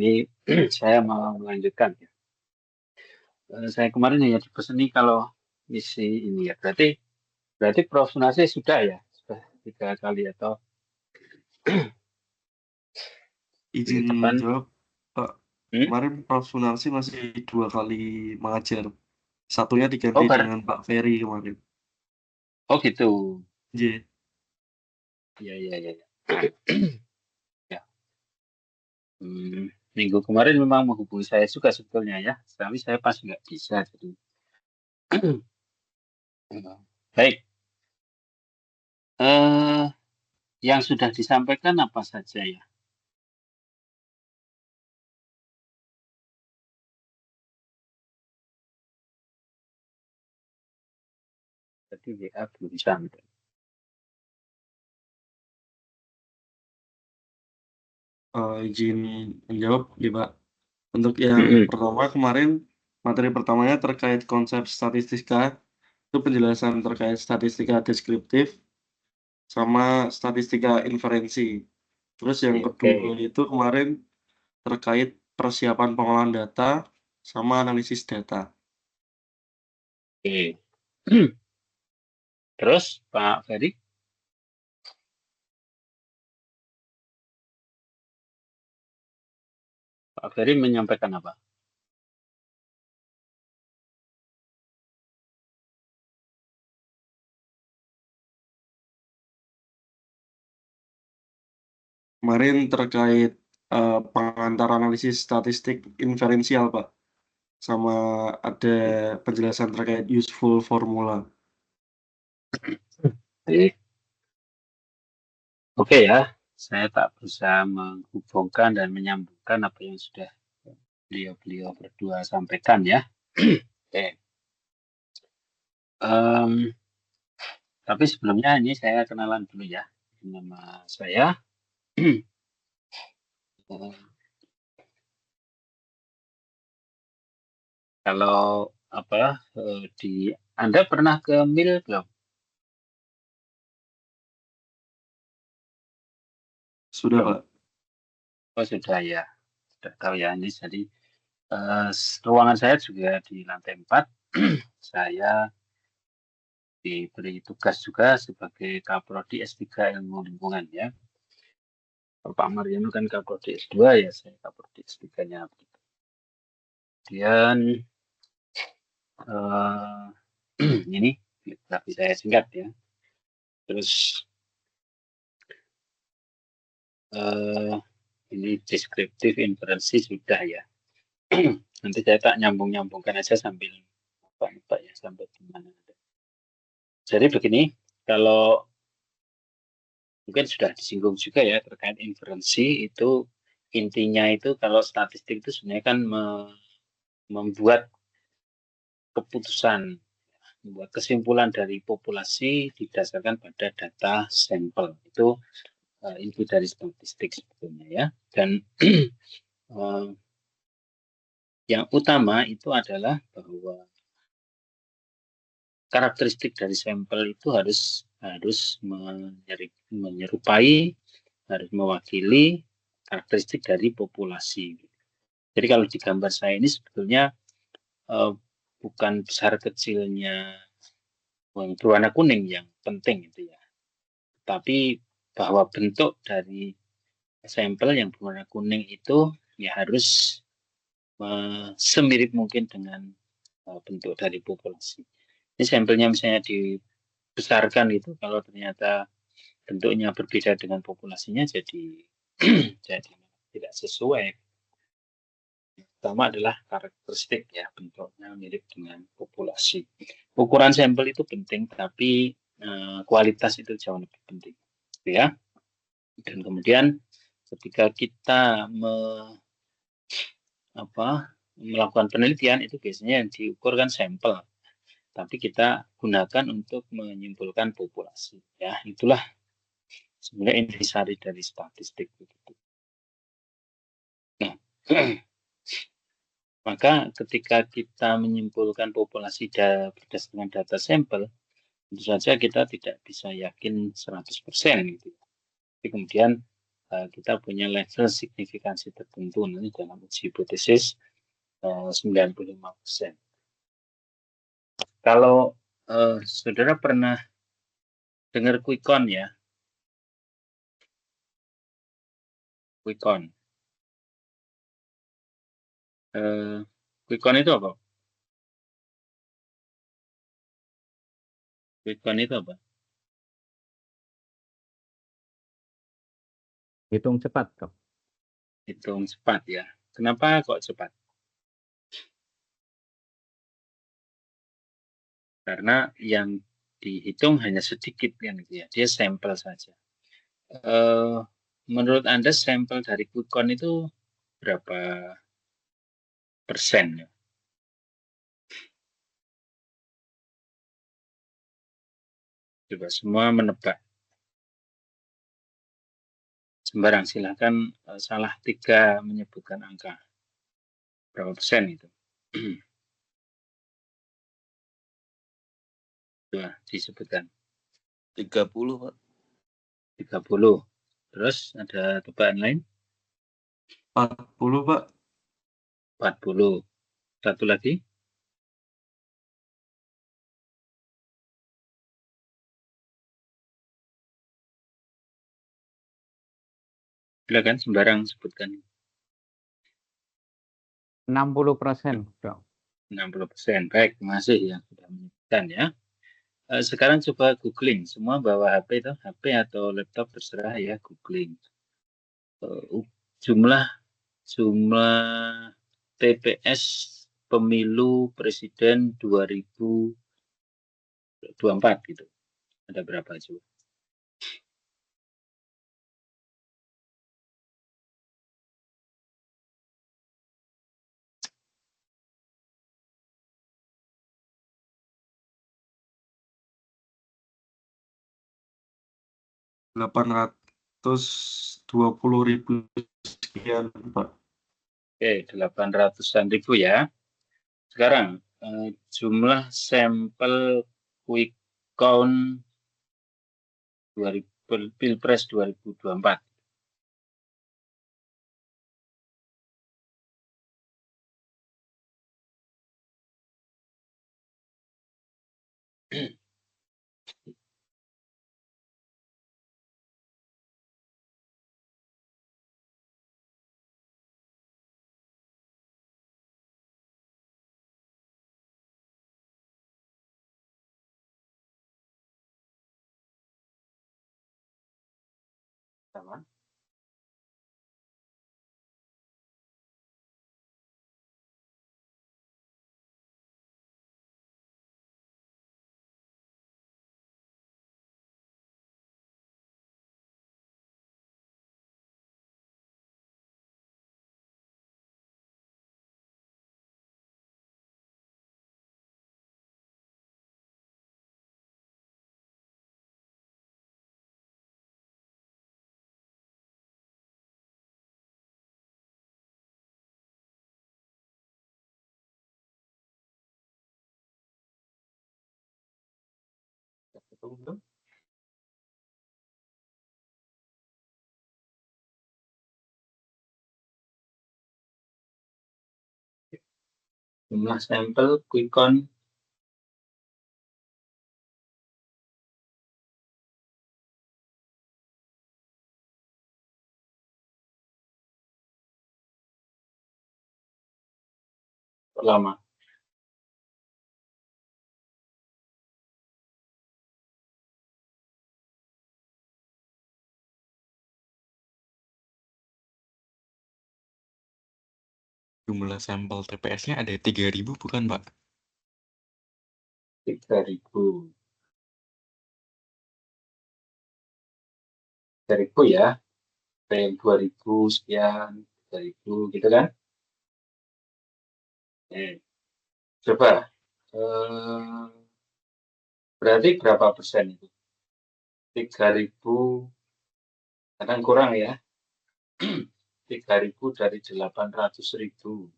Ini saya mau melanjutkan ya. Saya kemarin hanya dipesan nih kalau misi ini ya. Berarti Prof Sunarsi sudah ya, sudah 3 kali atau Izin depan. jawab, Pak. Kemarin Prof Sunarsi masih 2 kali mengajar. Satunya diganti Oh, dengan Pak Ferry kemarin. oh gitu. J. Iya, iya, iya. Ya. Minggu kemarin memang menghubungi saya juga sebetulnya ya, tapi saya pas nggak bisa. Jadi, baik. Yang sudah disampaikan apa saja ya? Jadi WA belum sampai. Izin menjawab, ya Pak. Untuk yang pertama kemarin, materi pertamanya terkait konsep statistika, itu penjelasan terkait statistika deskriptif, sama statistika inferensi. Terus yang kedua Oke. itu kemarin terkait persiapan pengolahan data, sama analisis data. Oke. Terus Pak Ferry? Pak Ferry menyampaikan apa? Kemarin terkait pengantar analisis statistik inferensial, Pak. Sama ada penjelasan terkait useful formula. Oke ya, saya tak berusaha menghubungkan dan menyambungkan apa yang sudah beliau-beliau berdua sampaikan ya. Oke. Tapi sebelumnya ini saya kenalan dulu ya. Nama saya. Kalau di Anda pernah ke MIL belum? Sudah, Belum. Pak. Oh sudah ya, sudah tahu ya ini. Jadi ruangan saya juga di lantai 4. Saya diberi tugas juga sebagai Kaprodi S3 Ilmu Lingkungan ya. Pak Mariano kan Kaprodi S2 ya, saya Kaprodi S3-nya. Kemudian ini biografi saya singkat ya. Terus ini deskriptif inferensi sudah ya. Nanti saya tak nyambung-nyambungkan aja sambil apa ya sampai di mana. Jadi begini, kalau mungkin sudah disinggung juga ya terkait inferensi itu intinya itu kalau statistik itu sebenarnya kan membuat keputusan, membuat kesimpulan dari populasi didasarkan pada data sampel. Itu inti dari statistik sebetulnya ya. Dan yang utama itu adalah bahwa karakteristik dari sampel itu harus menyerupai, harus mewakili karakteristik dari populasi. Jadi kalau di gambar saya ini sebetulnya bukan besar kecilnya yang berwarna kuning yang penting itu ya, tapi bahwa bentuk dari sampel yang berwarna kuning itu ya harus semirip mungkin dengan bentuk dari populasi. Ini sampelnya misalnya dibesarkan itu, kalau ternyata bentuknya berbeda dengan populasinya jadi jadi tidak sesuai. Pertama adalah karakteristik ya, bentuknya mirip dengan populasi. Ukuran sampel itu penting, tapi kualitas itu jauh lebih penting, ya. Dan kemudian ketika kita melakukan penelitian itu biasanya yang diukur kan sampel, tapi kita gunakan untuk menyimpulkan populasi. Ya, itulah sebenarnya intisari dari statistik begitu. Nah, maka ketika kita menyimpulkan populasi berdasarkan data sampel, tentu saja kita tidak bisa yakin 100% gitu. Tapi kemudian kita punya level signifikansi tertentu nanti dalam uji hipotesis 95%. Kalau saudara pernah dengar quick count ya? Quick count. Quick count itu apa? Quick count itu apa? Hitung cepat, Dok. Hitung cepat ya. Kenapa kok cepat? Karena yang dihitung hanya sedikit kan gitu ya. Dia sampel saja. Menurut Anda sampel dari quick count itu berapa persen ya? Coba semua menebak. Sembarang silahkan salah 3 menyebutkan angka. Berapa persen itu? Coba disebutkan. 30, Pak. 30. Terus ada tebakan lain? 40, Pak. 40. Satu lagi? Silakan sembarang sebutkan. 60%, Dok. 60%. Baik, terima kasih yang sudah menyebutkan ya. Sekarang coba googling. Semua bawa HP itu, HP atau laptop terserah ya, googling. Jumlah TPS pemilu presiden 2024 gitu. Ada berapa coba? $820.000 sekian, Pak. Oke, 800-an ribu ya. Sekarang jumlah sampel quick count 2000, Pilpres 2024. Sama. Jumlah sampel quick count lama. Jumlah sampel TPS-nya ada 3.000 bukan, Pak? 3.000. 3.000 ya. Kayak 2.000 sekian, 3.000 gitu kan. Coba. Berarti berapa persen itu? 3.000 kadang kurang ya. 3.000 dari 800.000.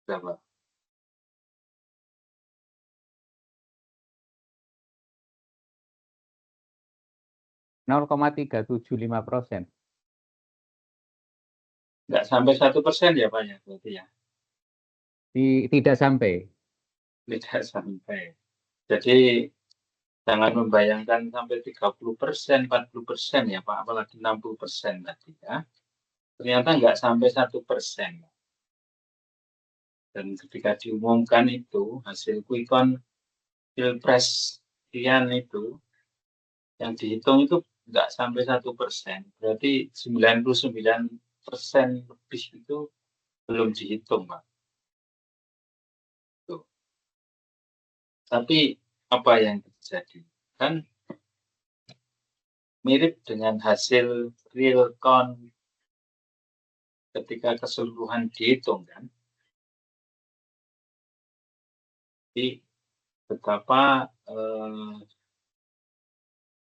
Berapa? 0,375%. Nggak sampai 1% ya Pak ya, berarti ya? Tidak sampai. Tidak sampai. Jadi jangan membayangkan sampai 30%, 40% ya Pak, apalagi 60% tadi ya. Ternyata nggak sampai 1%. Dan ketika diumumkan itu, hasil quick count Pilpres sekian itu, yang dihitung itu nggak sampai 1%. Berarti 99% lebih itu belum dihitung, Pak. Tuh. Tapi apa yang terjadi? Kan mirip dengan hasil real count ketika keseluruhan dihitung kan. Jadi betapa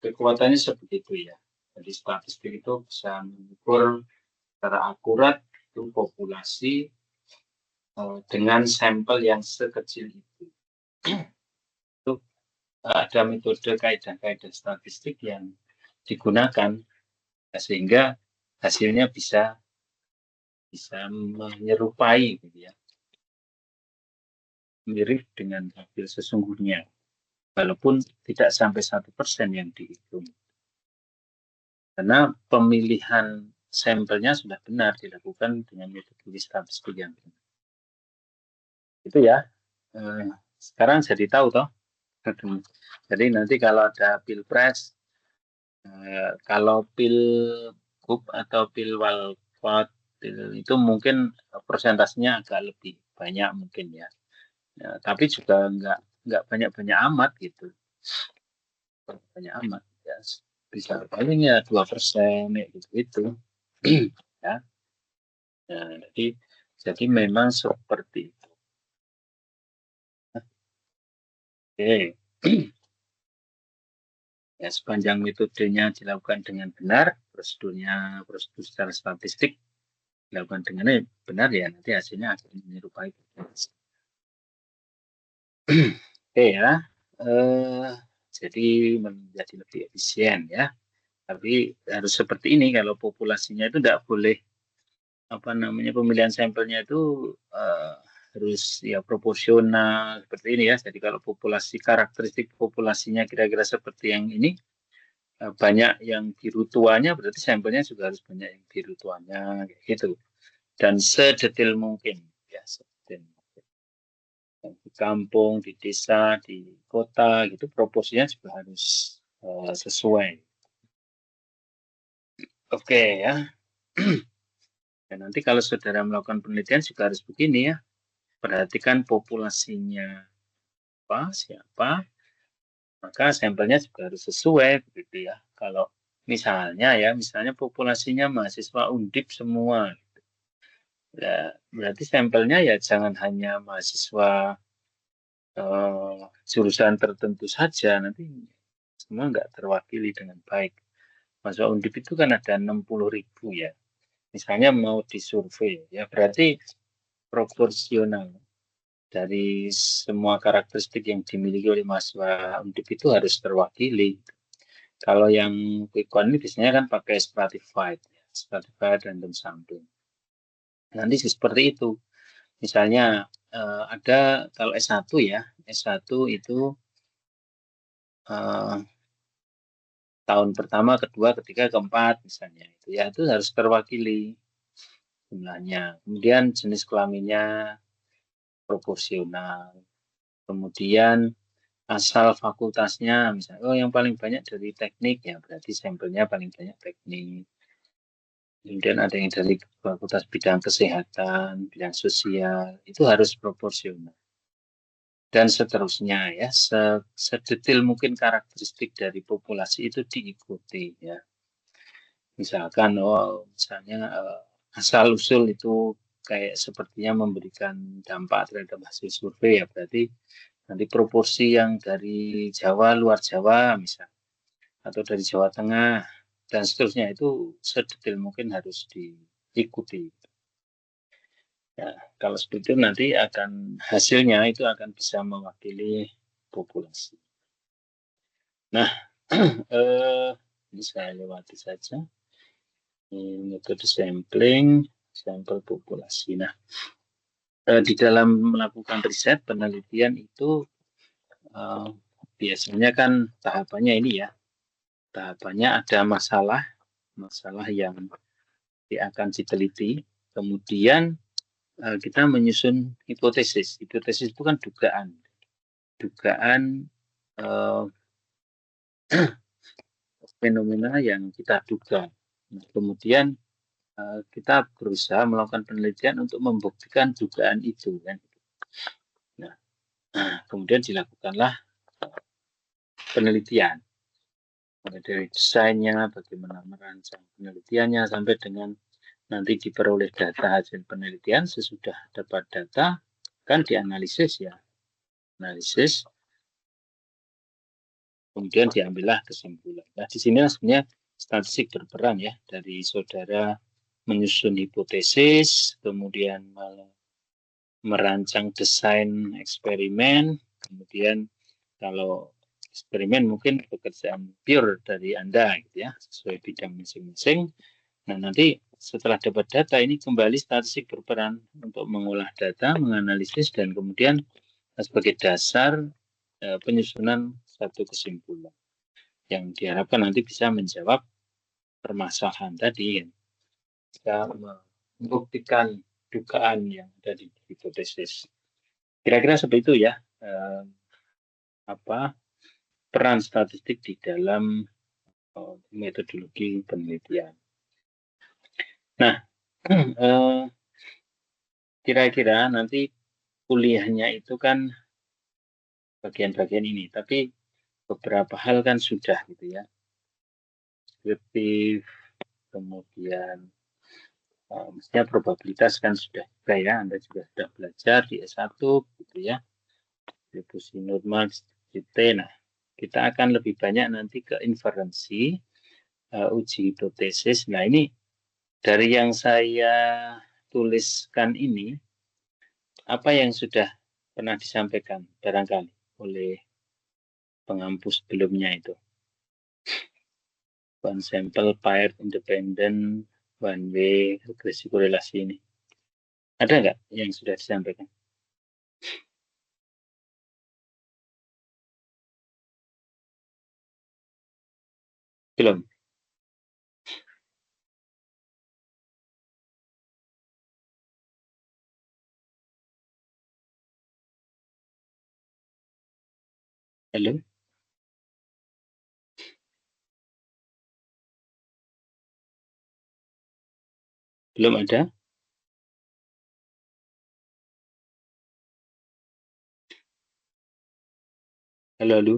kekuatannya sebegitu ya. Jadi statistik itu bisa mengukur secara akurat itu populasi dengan sampel yang sekecil itu. Itu ada metode kaidah-kaidah statistik yang digunakan sehingga hasilnya bisa menyerupai gitu ya. Mirip dengan hasil sesungguhnya, walaupun tidak sampai 1% yang dihitung. Karena pemilihan sampelnya sudah benar dilakukan dengan metode statistik yang benar. Itu ya. Sekarang jadi tahu toh. Jadi nanti kalau ada pilpres, kalau pilgub atau pilwalkot itu mungkin persentasenya agak lebih banyak mungkin ya. Ya, tapi juga nggak banyak-banyak amat gitu, banyak amat ya, bisa paling ya 2% ya gitu ya. Nah, jadi memang seperti itu. Oke. Ya, sepanjang metodenya dilakukan dengan benar, prosedur secara statistik dilakukan dengan benar ya, nanti hasilnya akan menyerupai. Oke ya, jadi menjadi lebih efisien ya. Tapi harus seperti ini, kalau populasinya itu tidak boleh pemilihan sampelnya itu harus ya proporsional seperti ini ya. Jadi kalau karakteristik populasinya kira-kira seperti yang ini, banyak yang biru tuanya, berarti sampelnya juga harus banyak yang biru tuanya gitu. Dan sedetail mungkin ya, sedetail mungkin. Di kampung, di desa, di kota gitu proporsinya juga harus sesuai. Oke ya. Dan nanti kalau saudara melakukan penelitian juga harus begini ya. Perhatikan populasinya siapa, maka sampelnya juga harus sesuai begitu ya. Kalau misalnya populasinya mahasiswa Undip semua, ya, berarti sampelnya ya jangan hanya mahasiswa jurusan tertentu saja, nanti semua nggak terwakili dengan baik. Mahasiswa Undip itu kan ada 60.000 ya. Misalnya mau disurvei, ya berarti proporsional dari semua karakteristik yang dimiliki oleh mahasiswa Undip itu harus terwakili. Kalau yang quick count ini biasanya kan pakai stratified random sampling. Nanti seperti itu. Misalnya ada kalau S1 ya, S1 itu tahun pertama, kedua, ketiga, keempat misalnya itu harus terwakili jumlahnya. Kemudian jenis kelaminnya proporsional. Kemudian asal fakultasnya misalnya yang paling banyak dari teknik ya berarti sampelnya paling banyak teknik. Kemudian ada yang dari fakultas bidang kesehatan, bidang sosial, itu harus proporsional. Dan seterusnya ya, sedetail mungkin karakteristik dari populasi itu diikuti ya. Misalkan asal usul itu kayak sepertinya memberikan dampak terhadap hasil survei ya, berarti nanti proporsi yang dari Jawa, luar Jawa misal, atau dari Jawa Tengah dan seterusnya itu sedetail mungkin harus diikuti. Ya, kalau seperti itu nanti hasilnya itu akan bisa mewakili populasi. Nah, Ini saya lewati saja. Ini metode sampling, sampel populasi. Nah, di dalam melakukan riset penelitian itu biasanya kan tahapannya ini ya. Tahapannya ada masalah yang akan diteliti. Kemudian kita menyusun hipotesis. Hipotesis itu kan dugaan fenomena yang kita duga. Nah, kemudian kita berusaha melakukan penelitian untuk membuktikan dugaan itu kan. Nah, kemudian dilakukanlah penelitian. Mulai dari desainnya, bagaimana merancang penelitiannya, sampai dengan nanti diperoleh data hasil penelitian. Sesudah dapat data kan dianalisis ya, analisis, kemudian diambillah kesimpulan. Nah, di sini sebenarnya statistik berperan ya, dari saudara menyusun hipotesis, kemudian merancang desain eksperimen, kemudian kalau eksperimen mungkin pekerjaan pure dari Anda gitu ya, sesuai bidang masing-masing. Nah, nanti setelah dapat data ini kembali statistik berperan untuk mengolah data, menganalisis, dan kemudian sebagai dasar penyusunan satu kesimpulan yang diharapkan nanti bisa menjawab permasalahan tadi, bisa membuktikan dugaan yang ada di hipotesis. Kira-kira seperti itu ya, peran statistik di dalam metodologi penelitian. Nah, kira-kira nanti kuliahnya itu kan bagian-bagian ini, tapi beberapa hal kan sudah gitu ya, deskriptif, kemudian mestinya probabilitas kan sudah juga ya, Anda juga sudah belajar di S1 gitu ya, distribusi normal, distribusi. Nah, kita akan lebih banyak nanti ke inferensi, uji hipotesis. Nah, ini dari yang saya tuliskan ini, apa yang sudah pernah disampaikan barangkali oleh pengampu sebelumnya itu? One sample paired independent one way regresi korelasi ini. Ada nggak yang sudah disampaikan? Belum. Halo? Belum ada? Halo, halo?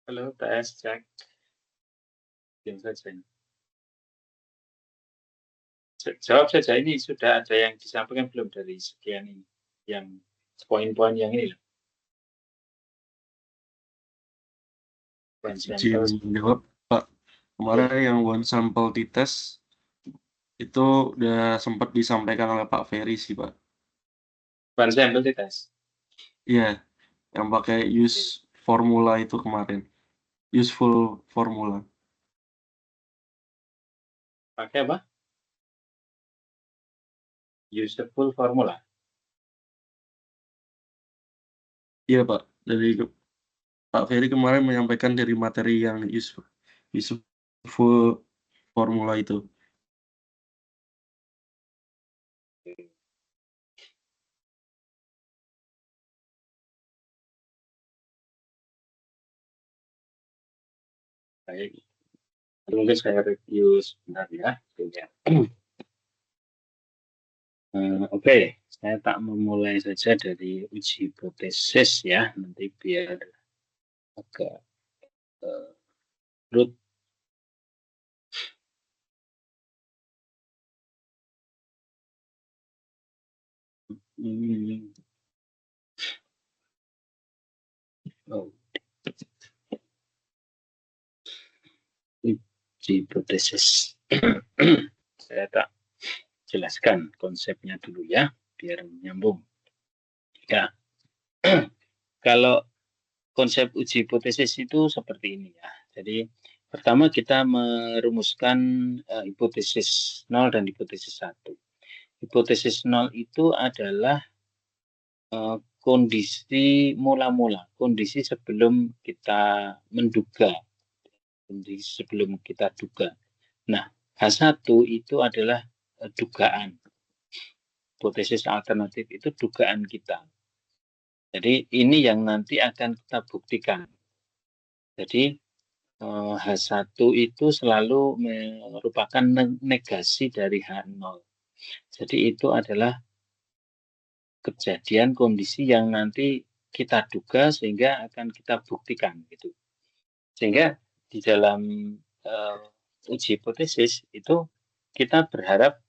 Halo, tes cek. Diam saja. Jawab saja, ini sudah ada yang disampaikan belum dari sekian ini? Yang poin-poin yang ini. Izin jawab, Pak. Kemarin yang one sample t-test itu udah sempat disampaikan oleh Pak Ferry sih, Pak. One sample t-test? Iya, yang pakai use formula itu kemarin. Useful formula. Pakai apa? Useful formula? Iya, Pak. Dari Pak Ferry kemarin menyampaikan dari materi yang useful formula itu. Baik. Mungkin saya review sebentar ya. Oke, saya tak memulai saja dari uji hipotesis ya, nanti biar agak root. Oh. uji hipotesis. Saya tak jelaskan konsepnya dulu ya, biar nyambung. Ya, kalau konsep uji hipotesis itu seperti ini ya. Jadi pertama kita merumuskan hipotesis 0 dan hipotesis 1. Hipotesis 0 itu adalah kondisi mula-mula, kondisi sebelum kita menduga, kondisi sebelum kita duga. Nah, H1 itu adalah dugaan. Hipotesis alternatif itu dugaan kita. Jadi ini yang nanti akan kita buktikan. Jadi H1 itu selalu merupakan negasi dari H0. Jadi itu adalah kejadian kondisi yang nanti kita duga sehingga akan kita buktikan gitu. Sehingga di dalam uji hipotesis itu kita berharap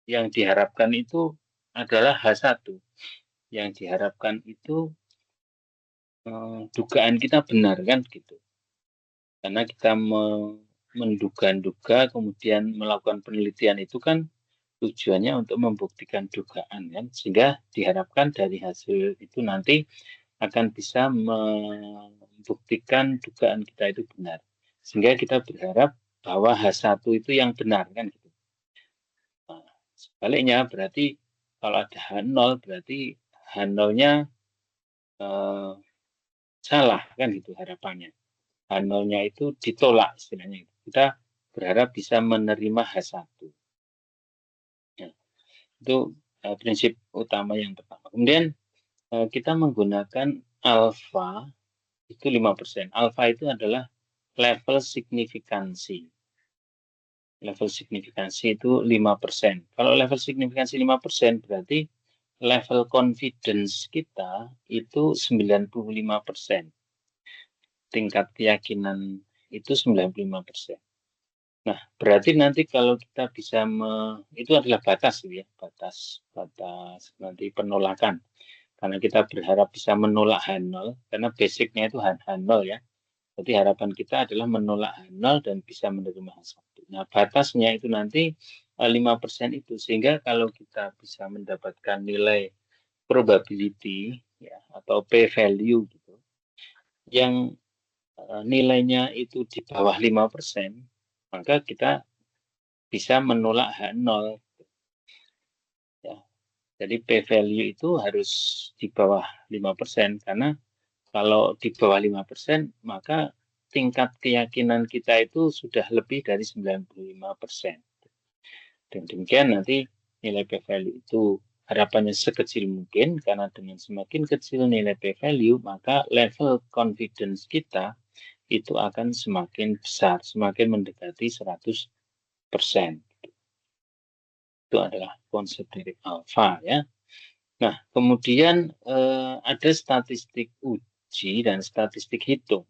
yang diharapkan itu adalah H1. Yang diharapkan itu dugaan kita benar kan gitu. Karena kita menduga-duga kemudian melakukan penelitian itu kan tujuannya untuk membuktikan dugaan kan, sehingga diharapkan dari hasil itu nanti akan bisa membuktikan dugaan kita itu benar. Sehingga kita berharap bahwa H1 itu yang benar kan gitu. Nah, sebaliknya berarti kalau ada H0 berarti H0-nya salah kan gitu harapannya. H0-nya itu ditolak istilahnya. Kita berharap bisa menerima H1. Ya, itu prinsip utama yang pertama. Kemudian kita menggunakan alfa itu 5%. Alfa itu adalah level signifikansi. Level signifikansi itu 5%. Kalau level signifikansi 5% berarti level confidence kita itu 95%. Tingkat keyakinan itu 95%. Nah, berarti nanti kalau kita bisa itu adalah batas ya, batas nanti penolakan. Karena kita berharap bisa menolak H0 karena basicnya itu H0 ya. Jadi harapan kita adalah menolak H0 dan bisa menerima H1. Nah, batasnya itu nanti 5% itu, sehingga kalau kita bisa mendapatkan nilai probability ya atau p-value gitu yang nilainya itu di bawah 5%, maka kita bisa menolak H0 ya. Jadi p-value itu harus di bawah 5% karena kalau di bawah 5%, maka tingkat keyakinan kita itu sudah lebih dari 95%. Dan demikian nanti nilai p-value itu harapannya sekecil mungkin, karena dengan semakin kecil nilai p-value, maka level confidence kita itu akan semakin besar, semakin mendekati 100%. Itu adalah konsep dari alfa ya. Nah, kemudian ada statistik uji dan statistik hitung.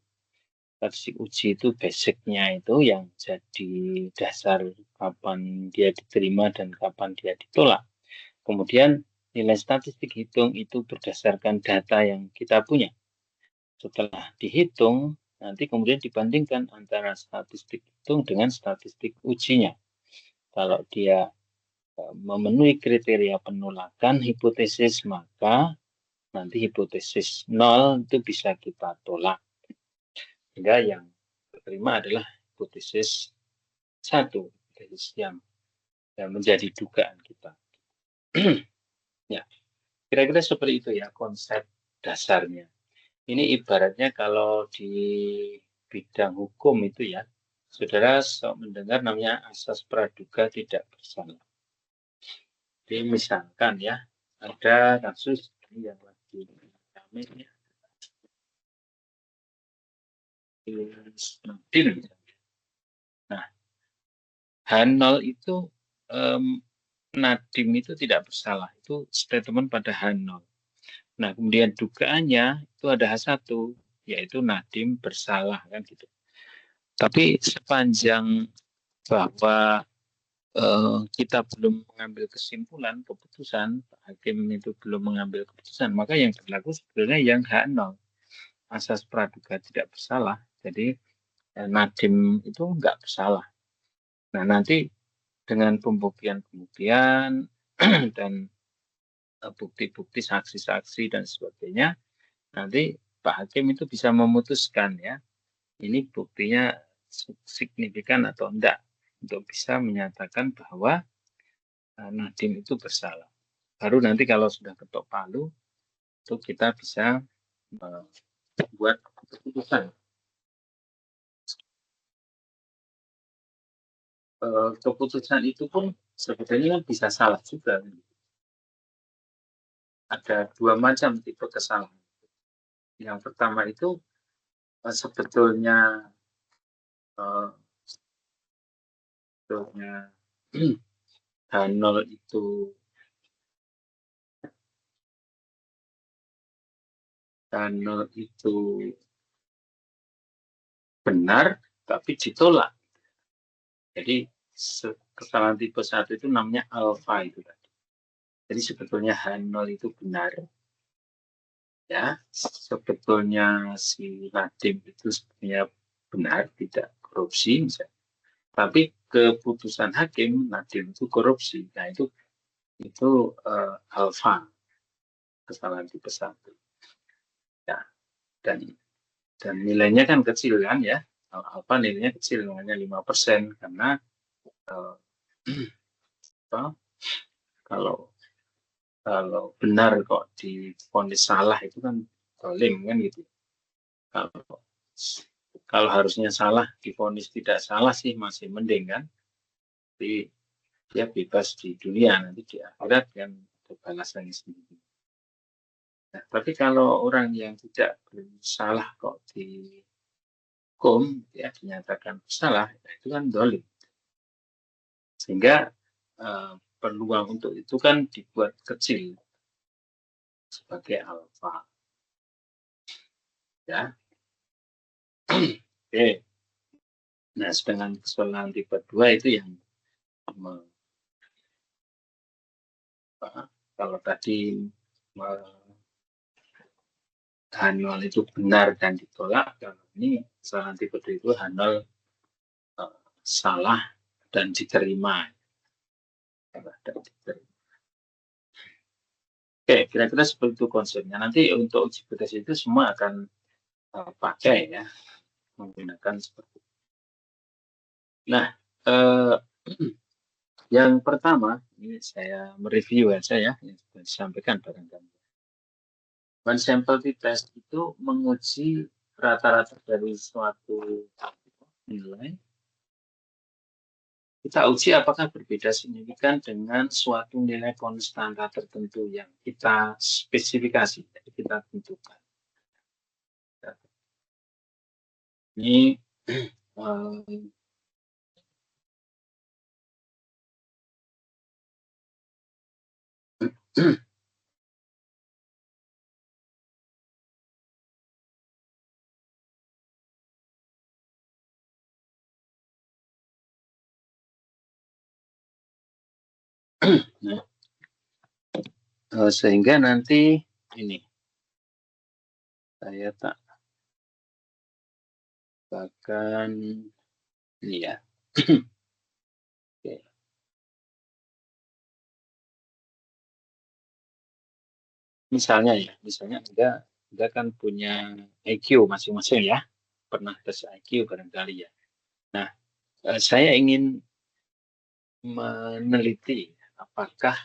Statistik uji itu basicnya itu yang jadi dasar kapan dia diterima dan kapan dia ditolak. Kemudian nilai statistik hitung itu berdasarkan data yang kita punya. Setelah dihitung, nanti kemudian dibandingkan antara statistik hitung dengan statistik ujinya. Kalau dia memenuhi kriteria penolakan hipotesis, maka nanti hipotesis 0 itu bisa kita tolak. Sehingga yang diterima adalah hipotesis 1, hipotesis yang menjadi dugaan kita. Ya, kira-kira seperti itu ya konsep dasarnya. Ini ibaratnya kalau di bidang hukum itu ya, saudara mendengar namanya asas praduga tidak bersalah. Jadi misalkan ya, ada kasus yang lagi ramai ya. Nah, H0 itu Nadim itu tidak bersalah. Itu statement pada H0. Nah, kemudian dugaannya itu ada H1, yaitu Nadim bersalah kan gitu. Tapi sepanjang bahwa kita belum mengambil kesimpulan, keputusan, hakim itu belum mengambil keputusan, maka yang berlaku sebenarnya yang H0, asas praduga tidak bersalah. Jadi Nadim itu enggak bersalah. Nah, nanti dengan pembuktian-pembuktian dan bukti-bukti saksi-saksi dan sebagainya, nanti Pak Hakim itu bisa memutuskan ya, ini buktinya signifikan atau enggak, untuk bisa menyatakan bahwa Nadiem itu bersalah. Baru nanti kalau sudah ketok palu, itu kita bisa membuat keputusan. Keputusan itu pun sebetulnya bisa salah juga. Ada dua macam tipe kesalahan. Yang pertama itu sebetulnya H0 itu benar tapi ditolak. Jadi kesalahan tipe 1 itu namanya alfa itu tadi. Jadi sebetulnya H0 itu benar. Ya, sebetulnya si Nadiem itu sebenarnya benar, tidak korupsi misalnya. Tapi keputusan hakim Nadiem itu korupsi. Nah, itu alfa, kesalahan tipe 1. Ya, dan nilainya kan kecil kan ya. Alfa nilainya kecil, hanya 5%, karena kalau benar kok divonis salah itu kan zalim kan gitu. Kalau harusnya salah divonis tidak salah sih masih mending kan. Jadi dia bebas di dunia, nanti di akhirat kan balasannya sendiri. Nah, tapi kalau orang yang tidak bersalah kok dihukum, ya dinyatakan bersalah, itu kan zalim. Sehingga peluang untuk itu kan dibuat kecil sebagai alfa. Ya. Oke. Nah, sedangkan kesalahan tipe 2 itu yang kalau tadi H0 itu benar dan ditolak, kalau ini kesalahan tipe 2 itu H0 salah dan diterima. Oke, kira-kira seperti itu konsepnya. Nanti untuk uji batas itu semua akan pakai ya, menggunakan seperti itu. Nah, yang pertama, ini saya mereview aja ya, yang sudah disampaikan barangkali. One sample test itu menguji rata-rata dari suatu nilai. Kita uji apakah berbeda signifikan dengan suatu nilai konstanta tertentu yang kita spesifikasi, jadi kita tentukan. Ini sehingga nanti ini saya tak bahkan ini ya. Oke. Misalnya Anda kan punya IQ masing-masing ya, pernah tes IQ barangkali ya. Nah, saya ingin meneliti apakah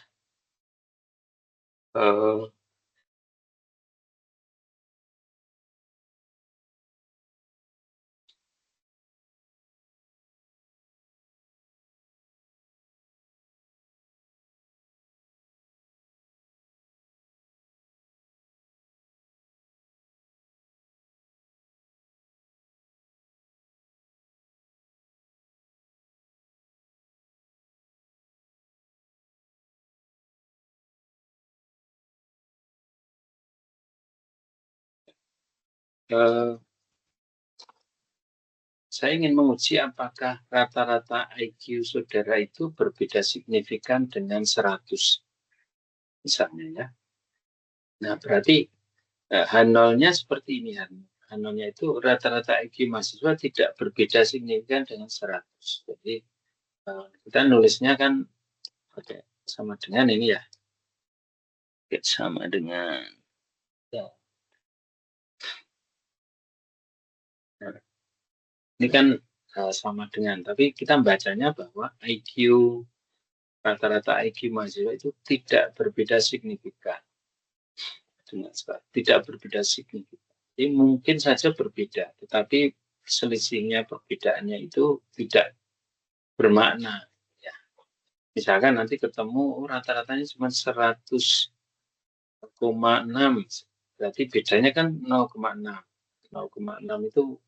saya ingin menguji apakah rata-rata IQ saudara itu berbeda signifikan dengan 100. Misalnya ya. Nah, berarti H0-nya seperti ini. H0-nya itu rata-rata IQ mahasiswa tidak berbeda signifikan dengan 100. Jadi kita nulisnya kan pakai sama dengan ini ya. Oke, sama dengan ya. Nah, ini kan sama dengan, tapi kita bacanya bahwa rata-rata IQ mahasiswa itu tidak berbeda signifikan. Tidak berbeda signifikan. Jadi mungkin saja berbeda, tetapi selisihnya, perbedaannya itu tidak bermakna. Ya. Misalkan nanti ketemu rata-ratanya cuma 100,6, berarti bedanya kan 0,6. 0,6 itu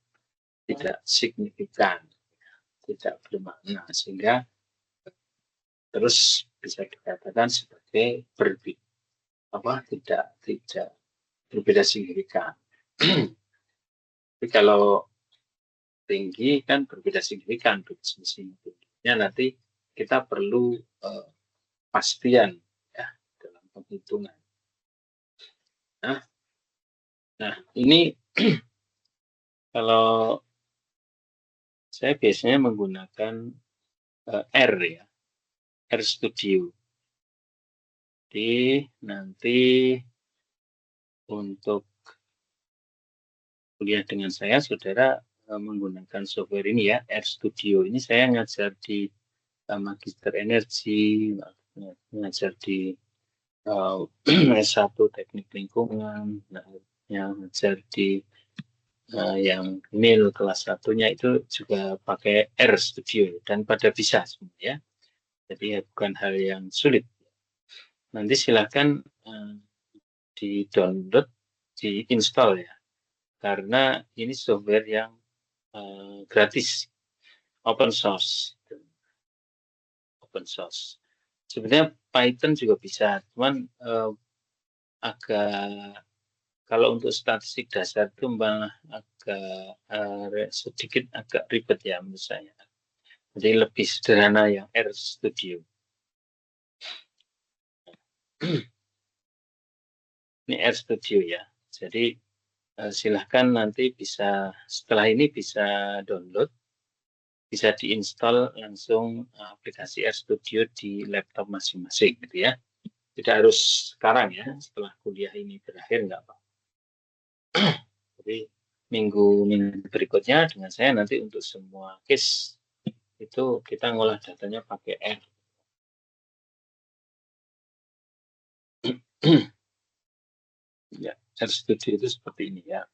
tidak signifikan, tidak bermakna, sehingga terus bisa dikatakan sebagai tidak berbeda signifikan. Tapi kalau tinggi kan berbeda signifikan, tingginya nanti kita perlu pastian ya dalam penghitungan. Nah ini kalau saya biasanya menggunakan R ya, R Studio. Jadi nanti untuk kuliah dengan saya, saudara menggunakan software ini ya, R Studio. Ini saya ngajar di Magister Energi, ngajar di S1 Teknik Lingkungan, yang ngajar di yang MIL kelas 1-nya itu juga pakai R Studio dan pada bisa semua ya. Jadi bukan hal yang sulit. Nanti silakan di-download, di-install ya. Karena ini software yang gratis, open source. Sebenarnya Python juga bisa, cuman agak kalau untuk statistik dasar itu malah agak sedikit agak ribet ya menurut saya. Jadi lebih sederhana yang R Studio. Ini R Studio ya. Jadi silahkan nanti bisa setelah ini bisa download, bisa diinstal langsung aplikasi R Studio di laptop masing-masing gitu ya. Tidak harus sekarang ya, setelah kuliah ini berakhir nggak apa-apa. Jadi minggu berikutnya dengan saya nanti untuk semua case itu kita ngolah datanya pakai R. Ya, R Studio itu seperti ini ya.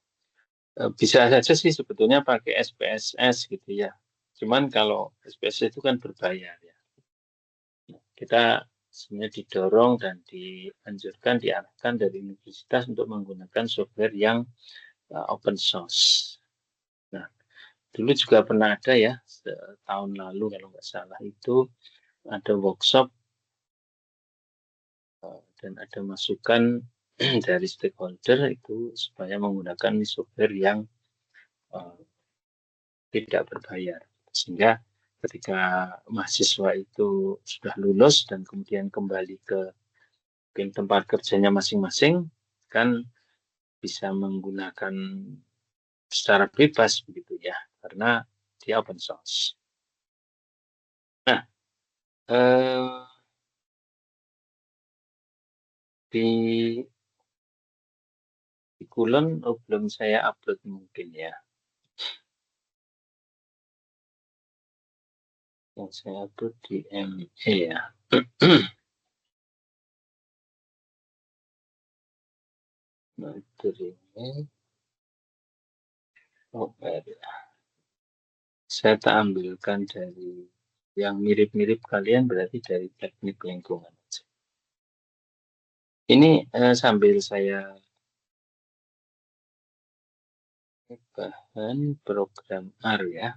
Bisa saja sih sebetulnya pakai SPSS gitu ya. Cuman kalau SPSS itu kan berbayar ya. Kita sebenarnya didorong dan dianjurkan, diarahkan dari universitas untuk menggunakan software yang open source. Nah, dulu juga pernah ada ya, tahun lalu kalau nggak salah itu ada workshop dan ada masukan dari stakeholder itu supaya menggunakan software yang tidak berbayar. Sehingga ketika mahasiswa itu sudah lulus dan kemudian kembali ke tempat kerjanya masing-masing, kan bisa menggunakan secara bebas begitu ya, karena dia open source. Nah, di Kulon belum saya upload mungkin ya. Yang saya upload di ME ya. Materi saya tak ambilkan dari yang mirip-mirip kalian, berarti dari teknik lingkungan. Ini sambil saya bahan program R ya.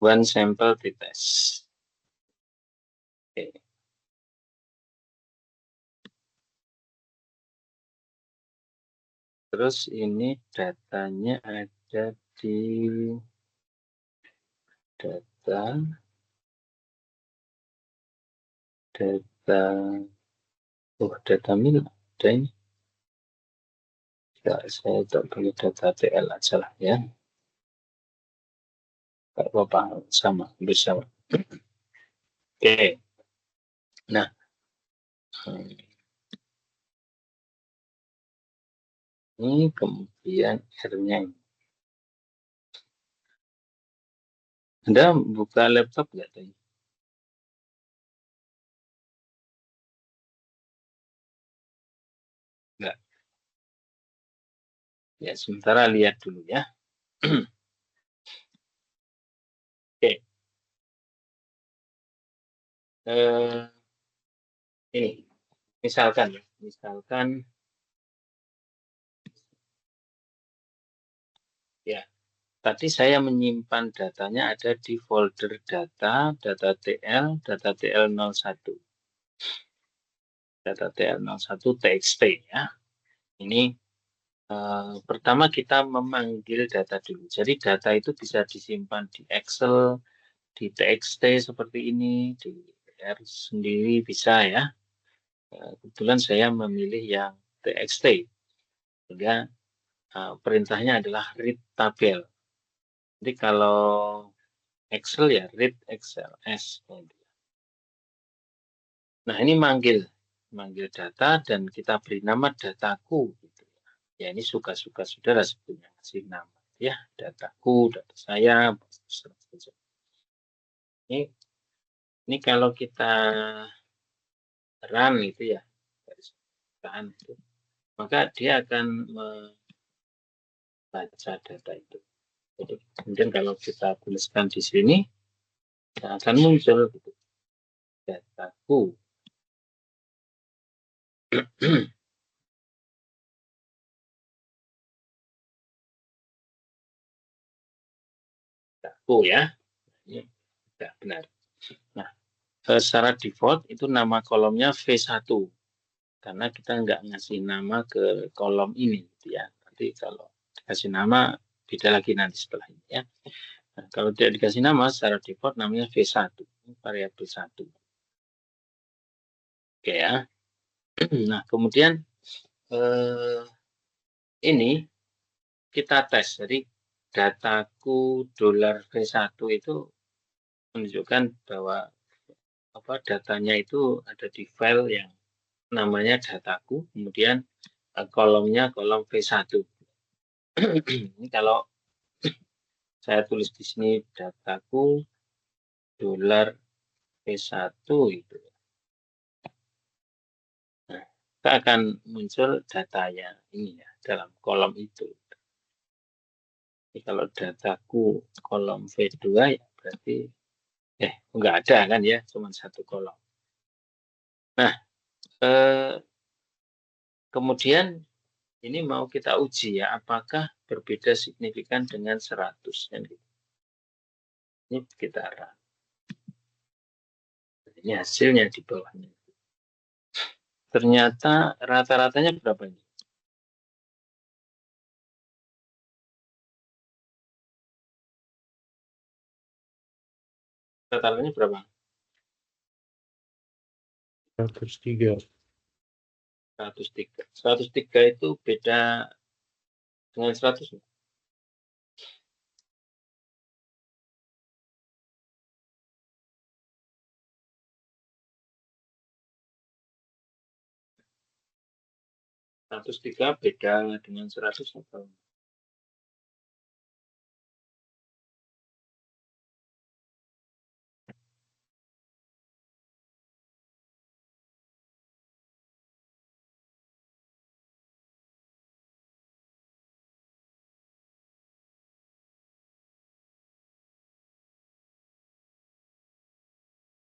One sample test. Oke. Terus ini datanya ada di data mil ada ini. Ya, saya tak pilih data TL aja lah ya. Gak apa-apa, sama bersama. Oke. Nah, ini kemudian R-nya ini. Anda buka laptop nggak tadi? Nggak. Ya, sementara lihat dulu ya. Oke. Ini, misalkan ya, ya, tadi saya menyimpan datanya ada di folder data TL 01. Data TL01 txt ya. Ini pertama kita memanggil data dulu. Jadi data itu bisa disimpan di Excel, di TXT seperti ini, di R sendiri bisa ya. Kebetulan saya memilih yang TXT. Sehingga perintahnya adalah read tabel. Jadi kalau Excel ya read XLS. Nah ini manggil data dan kita beri nama dataku. Gitu. Ya ini suka-suka saudara sebetulnya kasih nama ya dataku, data saya. Ini kalau kita run itu ya itu, maka dia akan membaca data itu. Jadi kemudian kalau kita tuliskan di sini akan muncul gitu, dataku. Dataku ya. Ini tidak benar. Nah, secara default itu nama kolomnya V1 karena kita nggak ngasih nama ke kolom ini gitu ya. Nanti kalau dikasih nama beda lagi nanti setelah ini ya. Nah, kalau tidak dikasih nama secara default namanya V1, variabel 1. Oke ya. Nah, kemudian ini kita tes. Jadi dataku $V1 itu menunjukkan bahwa datanya itu ada di file yang namanya dataku, kemudian kolomnya kolom V1. Ini kalau saya tulis di sini dataku $V1 itu. Nah, kita akan muncul datanya ini ya dalam kolom itu. Jadi kalau dataku kolom V2 ya berarti enggak ada kan ya, cuma satu kolom. Nah, kemudian ini mau kita uji ya, apakah berbeda signifikan dengan 100 kan gitu. Ini kita run. Ini hasilnya di bawahnya. Ternyata rata-ratanya berapa ini? Rata-ratanya berapa? 103. 103. 103 itu beda dengan 100. Tiga beda dengan 100 atau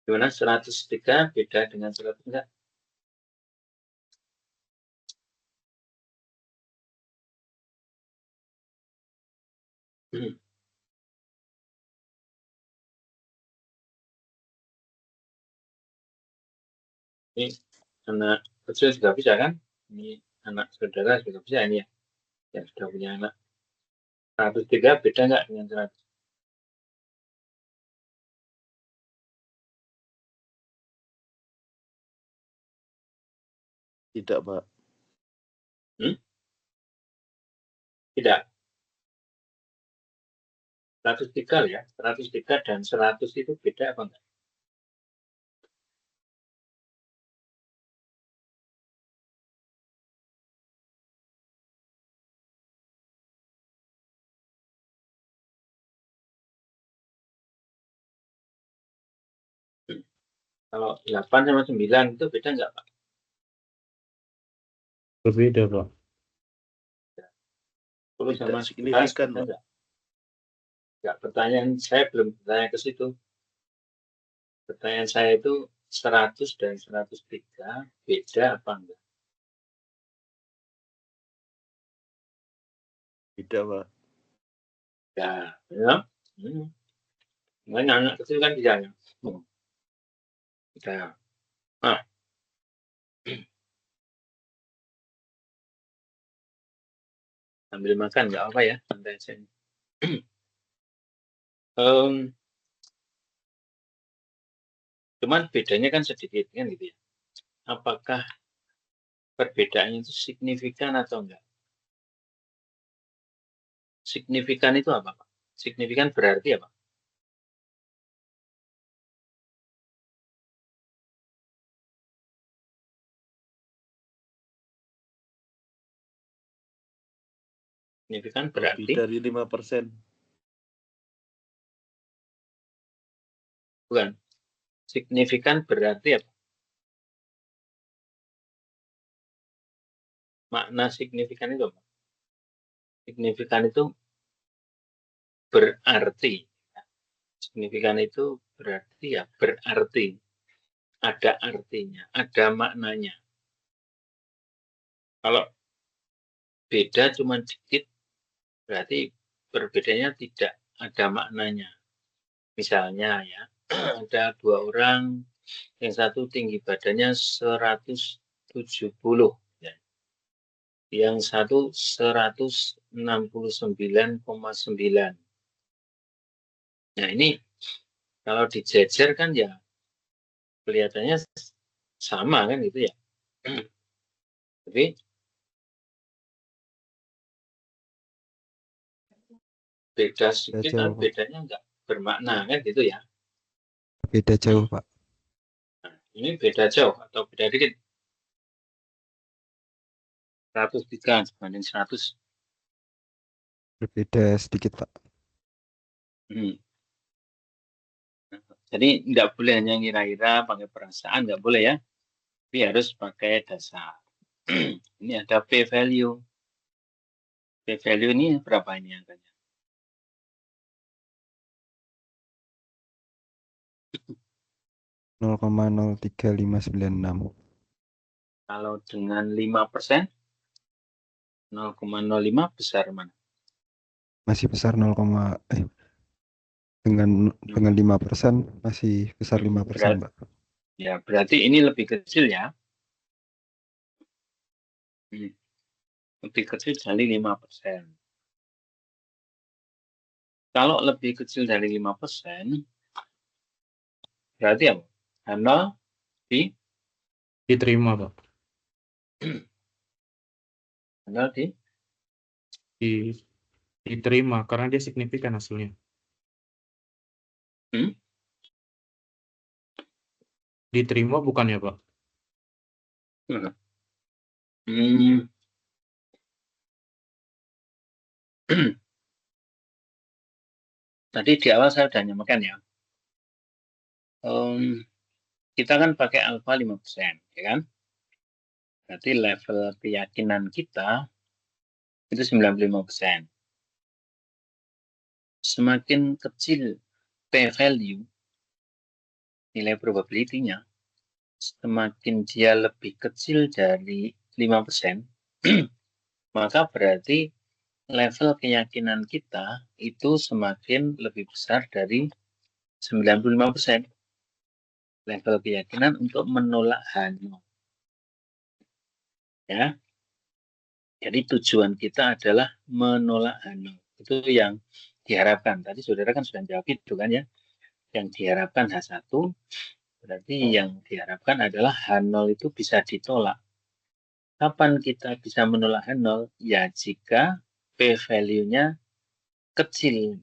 gimana? 103 beda dengan 100 enggak? Ini anak kecil juga bisa kan? Ini anak saudara juga bisa ini ya. Yang sudah punya anak. 103 beda enggak dengan 100? Tidak, Pak. Tidak. 103 ya, 103 dan 100 itu beda apa enggak? Kalau 8 sama 9 itu beda enggak, Pak? Berbeda, Pak. 10 sama Tidak signifikan, Pak. enggak? Enggak, pertanyaan saya belum bertanya ke situ. Pertanyaan saya itu 100 dan 103 beda apa enggak? Beda, Pak. Ya. Makanya anak kecil kan bisa ya. Kita sambil makan nggak apa ya, santai aja. Cuman bedanya kan sedikit kan gitu ya. Apakah perbedaannya itu signifikan atau enggak? Signifikan itu apa, Pak? Signifikan berarti apa? Signifikan berarti Lebih dari 5%. bukan. Signifikan berarti apa? Makna signifikan itu apa? Signifikan itu berarti. Signifikan itu berarti ya berarti. Ada artinya, ada maknanya. Kalau beda cuma dikit, berarti perbedaannya tidak ada maknanya. Misalnya ya, ada 2 orang, yang satu tinggi badannya 170, ya. Yang satu 169,9. Nah ini kalau dijejer kan ya kelihatannya sama kan gitu ya. Tapi beda sedikit kan bedanya enggak bermakna kan gitu ya. Beda jauh, Pak. Nah, ini beda jauh atau beda dikit. 103 dibanding 100. Berbeda sedikit, Pak. Jadi enggak boleh hanya ngira-ngira pakai perasaan, enggak boleh ya. Tapi harus pakai dasar. Ini ada P value. P value ini berapa ini angkanya? (0,03596). Kalau dengan 5%, 0,05 besar mana? Masih besar dengan 5% masih besar 5%, Pak. Ya, berarti ini lebih kecil ya. Lebih kecil dari 5%. Kalau lebih kecil dari 5%, berarti apa? H0 Diterima, Pak. H0 Diterima karena dia signifikan hasilnya. Diterima bukan ya, Pak? Tadi di awal saya sudah nyamakan ya. Kita kan pakai alfa 5%, ya kan? Berarti level keyakinan kita itu 95%. Semakin kecil p-value, nilai probability-nya, semakin dia lebih kecil dari 5%, maka berarti level keyakinan kita itu semakin lebih besar dari 95%. Level keyakinan untuk menolak H0. Ya. Jadi tujuan kita adalah menolak H0. Itu yang diharapkan. Tadi saudara kan sudah jawab itu kan ya. Yang diharapkan H1, berarti yang diharapkan adalah H0 itu bisa ditolak. Kapan kita bisa menolak H0? Ya jika p-value-nya kecil.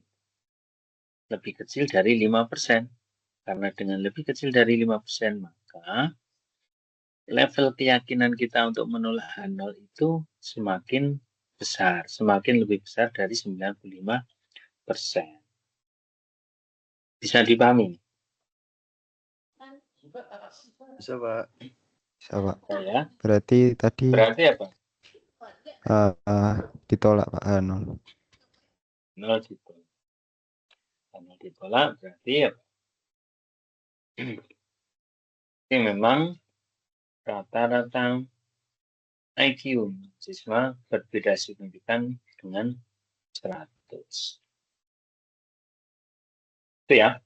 lebih kecil dari 5%. Karena dengan lebih kecil dari 5%, maka level keyakinan kita untuk menolak H0 itu semakin besar, semakin lebih besar dari 95%. Bisa dipahami? Bisa, Pak. Bisa, Pak. Ya. Berarti tadi Berarti apa? ditolak, Pak. 0. 0 ditolak. 0 ditolak berarti apa? Ini memang rata-rata IQ siswa berbeda signifikan dengan 100. Itu ya.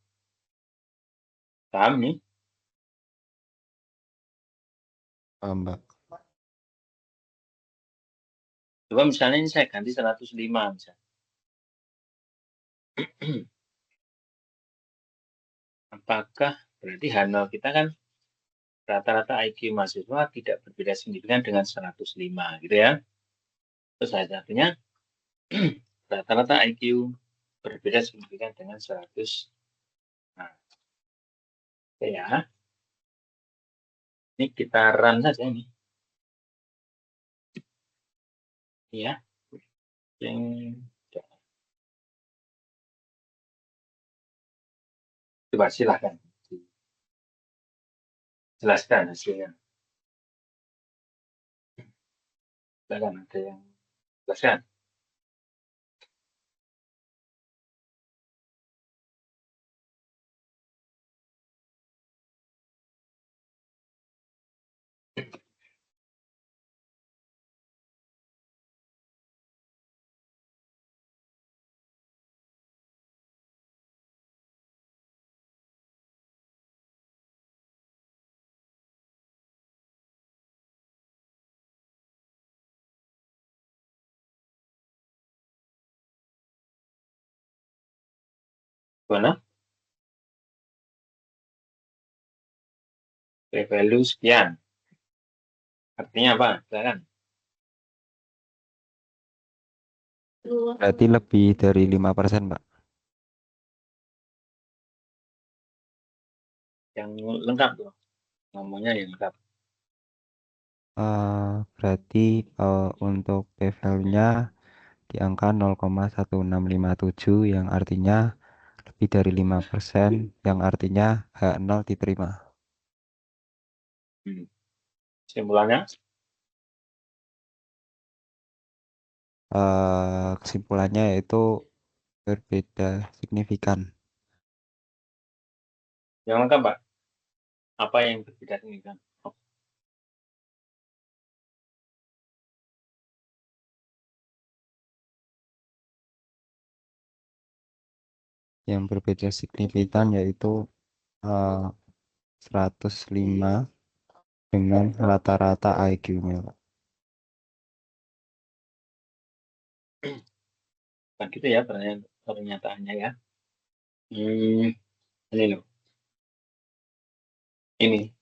Paham nih? Paham, Pak. Coba misalnya ini saya ganti 105 misalnya. Apakah berarti H0 kita kan rata-rata IQ mahasiswa tidak berbeda signifikan dengan 105 gitu ya. Terus artinya rata-rata IQ berbeda signifikan dengan 100. Nah, oke ya. Ini kita run saja nih. Ya. Yang coba silahkan jelaskan hasilnya. Silakan ada yang jelaskan. Mana? P-value sekian. Artinya apa? Silakan. Berarti lebih dari 5%, Pak. Yang lengkap tuh. Ngomongnya yang lengkap. Berarti untuk p-value-nya di angka 0,1657 yang artinya lebih dari 5%, yang artinya H0 diterima. Kesimpulannya? Kesimpulannya yaitu berbeda signifikan. Yang lengkap, Pak. Apa yang berbeda signifikan? Yang berbeda signifikan yaitu 105 dengan rata-rata IQ-nya, Pak. Nah, gitu ya pernyataannya ya. Ini loh. Ini.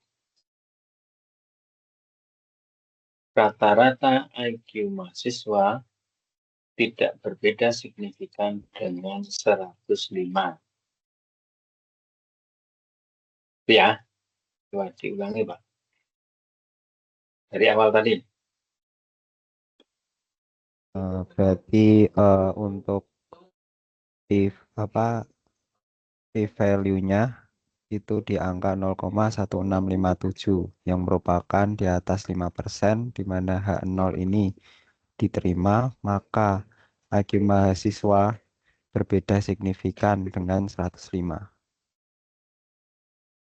Rata-rata IQ mahasiswa tidak berbeda signifikan dengan 105. Itu ya. Coba diulangi, Pak. Dari awal tadi. Berarti untuk p-value-nya itu di angka 0,1657 yang merupakan di atas 5%, di mana H0 ini diterima, maka IQ mahasiswa berbeda signifikan dengan 105.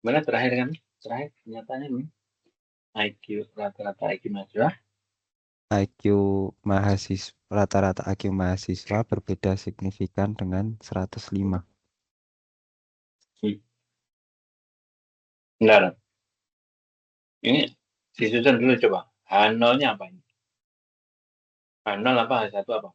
Mana terakhir kan? Terakhir pernyataannya ini. Rata-rata IQ mahasiswa. Rata-rata IQ mahasiswa berbeda signifikan dengan 105. Benar. Ini disusun dulu coba. H0-nya apa ini? H0 apa? H1 apa?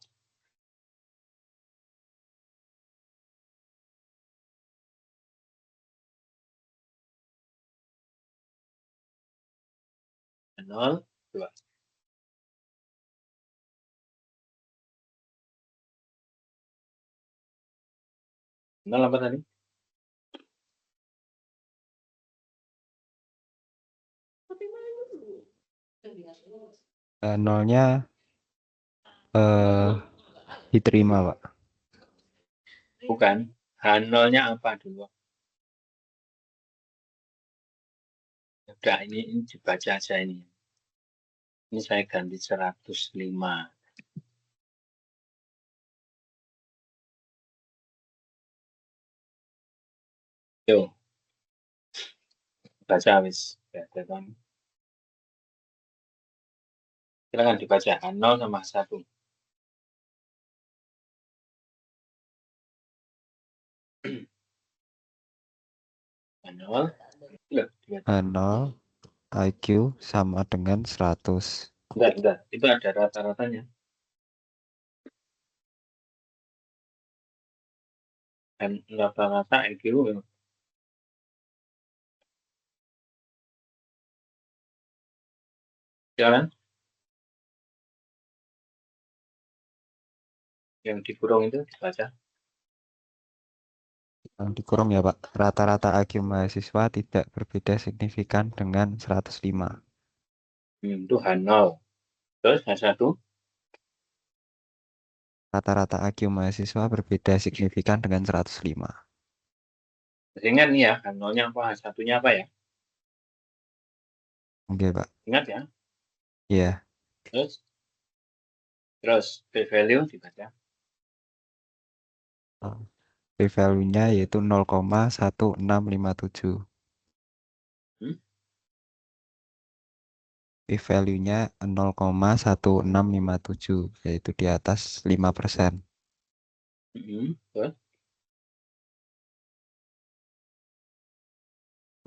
H0, coba. Nol apa tadi? Nolnya diterima, Pak. Bukan. H0-nya apa dulu? Udah, ini dibaca aja ini. Ini saya ganti 105. Yo. Baca wis. Silakan dibaca H0 sama H1. H0. Loh, dibaca. H0 IQ sama dengan 100. Enggak. Itu ada rata-ratanya. Dan rata-rata IQ. Jalan. Yang dikurung itu dibaca. Yang dikurung ya, Pak. Rata-rata IQ mahasiswa tidak berbeda signifikan dengan 105. Itu H0. Terus H1. Rata-rata IQ mahasiswa berbeda signifikan dengan 105. Ingat nih ya, H0-nya apa, H1-nya apa ya? Oke, Pak. Ingat ya. Iya. Terus p-value dibaca. P-value-nya yaitu 0,1657. P-value-nya 0,1657, yaitu di atas 5%. Terus?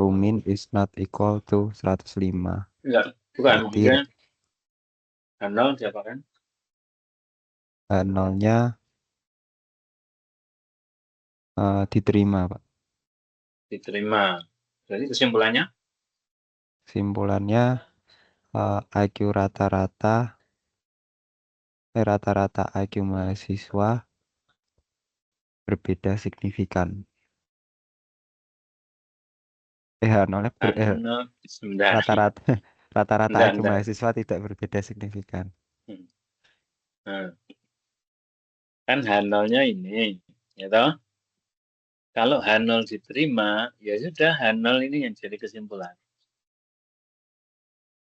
Rumin is not equal to 105. Enggak, bukan. Berarti H0 siapa kan? nolnya diterima, Pak. Diterima. Jadi kesimpulannya? Kesimpulannya IQ rata-rata IQ mahasiswa berbeda signifikan. H0-nya rata-rata IQ mahasiswa tidak berbeda signifikan. Nah, kan H0-nya ini, ya toh? Kalau H0 diterima, ya sudah H0 ini yang jadi kesimpulan.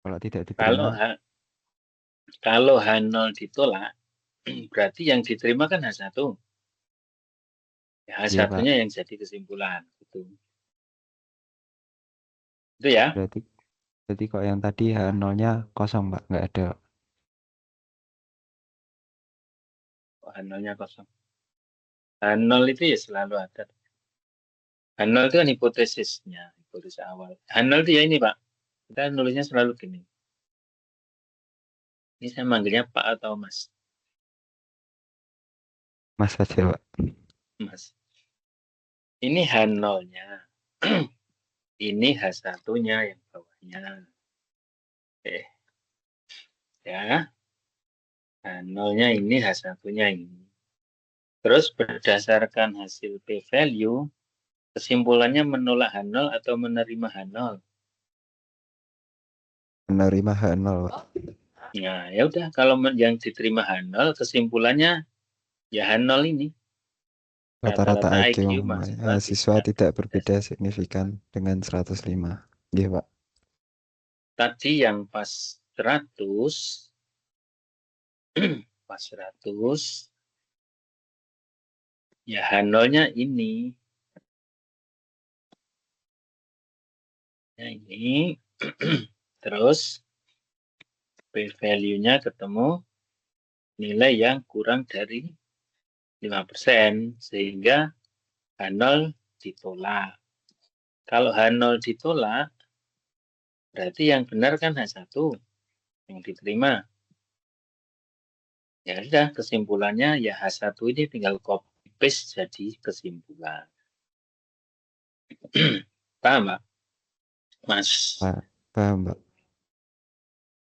Kalau tidak diterima, kalau H0 ditolak, berarti yang diterima kan H1. Ya, H1-nya yang jadi kesimpulan. Gitu. Itu ya. Berarti kok yang tadi H0-nya kosong, Pak, nggak ada. H0-nya kosong. H0 itu ya selalu ada. H0 itu kan hipotesisnya, hipotesis awal. H0 itu ya ini, Pak. Kita nulisnya selalu gini. Ini saya manggilnya Pak atau Mas? Mas saja, Pak. Mas. Ini H0-nya. Ini H1-nya yang bawahnya. Oke. Ya. H0-nya ini, H1-nya ini. Terus berdasarkan hasil p-value, kesimpulannya menolak H0 atau menerima H0? Menerima H0, Pak. Nah, ya udah, kalau yang diterima H0, kesimpulannya ya H0 ini. Rata-rata IQ mahasiswa tidak berbeda signifikan dengan 105. Iya, Pak. Tadi yang pas 100, pas 100, ya H0-nya ini. Ya ini. Terus p-value-nya ketemu nilai yang kurang dari 5%, sehingga H0 ditolak. Kalau H0 ditolak, berarti yang benar kan H1 yang diterima. Ya sudah, kesimpulannya ya H1 ini tinggal copy paste jadi kesimpulan. Paham, Pak? Mas? Paham, Pak.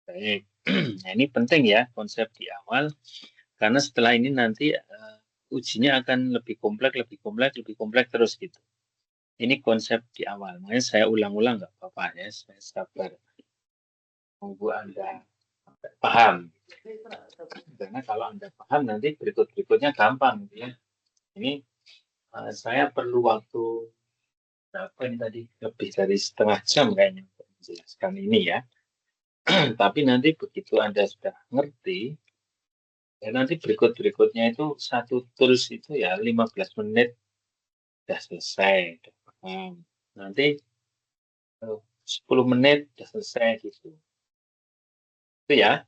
Baik. Nah, ini penting ya konsep di awal, karena setelah ini nanti ujinya akan lebih kompleks terus gitu. Ini konsep di awal. Makanya saya ulang-ulang nggak apa-apa ya, saya sabar. Tunggu Anda paham. Karena kalau Anda paham nanti berikutnya gampang gitu ya. Ini saya perlu waktu berapa ini tadi? Lebih dari setengah jam kayaknya untuk menjelaskan ini ya. Tapi nanti begitu Anda sudah ngerti, ya nanti berikutnya itu satu tools itu ya 15 menit sudah selesai. Nanti 10 menit sudah selesai gitu. Itu ya.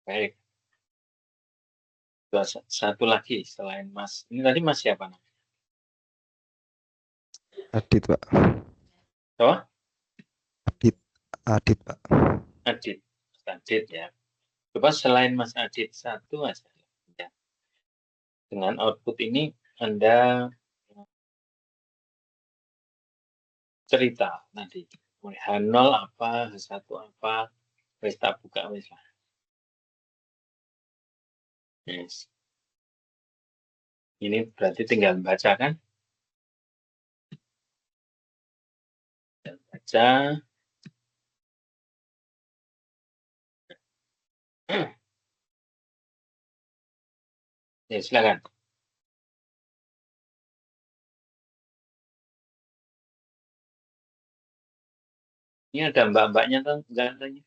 Baik. Satu lagi selain Mas. Ini tadi Mas siapa namanya? Adit, Pak. Oh? Adit, Pak. Adit ya. Coba selain Mas Adit satu aja. Ya. Dengan output ini Anda cerita nanti. H0 apa, H1 apa, wis tak buka wis lah. Yes. Ini berarti tinggal baca kan? Tinggal baca. Ya, silakan. Ini ada mbak-mbaknya kan? Enggak tanya.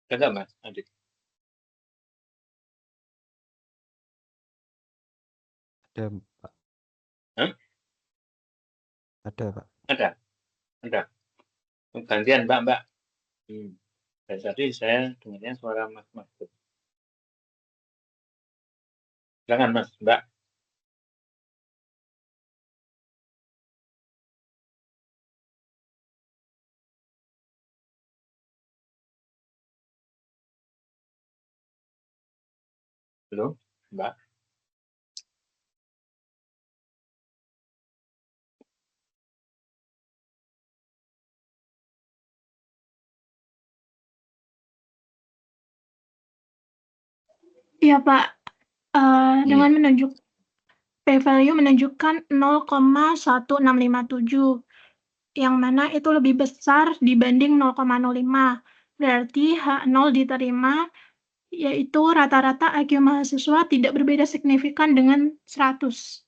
Enggak, Mas Adit. Ada, Pak. Hah? Ada, Pak. Ada. Gantian mbak-mbak. Dan tadi saya dengarnya suara Mas Mahfud. Silakan Mas, Mbak. Belum, Mbak. Iya Pak, dengan p-value menunjukkan 0,1657, yang mana itu lebih besar dibanding 0,05. Berarti H0 diterima, yaitu rata-rata IQ mahasiswa tidak berbeda signifikan dengan 100.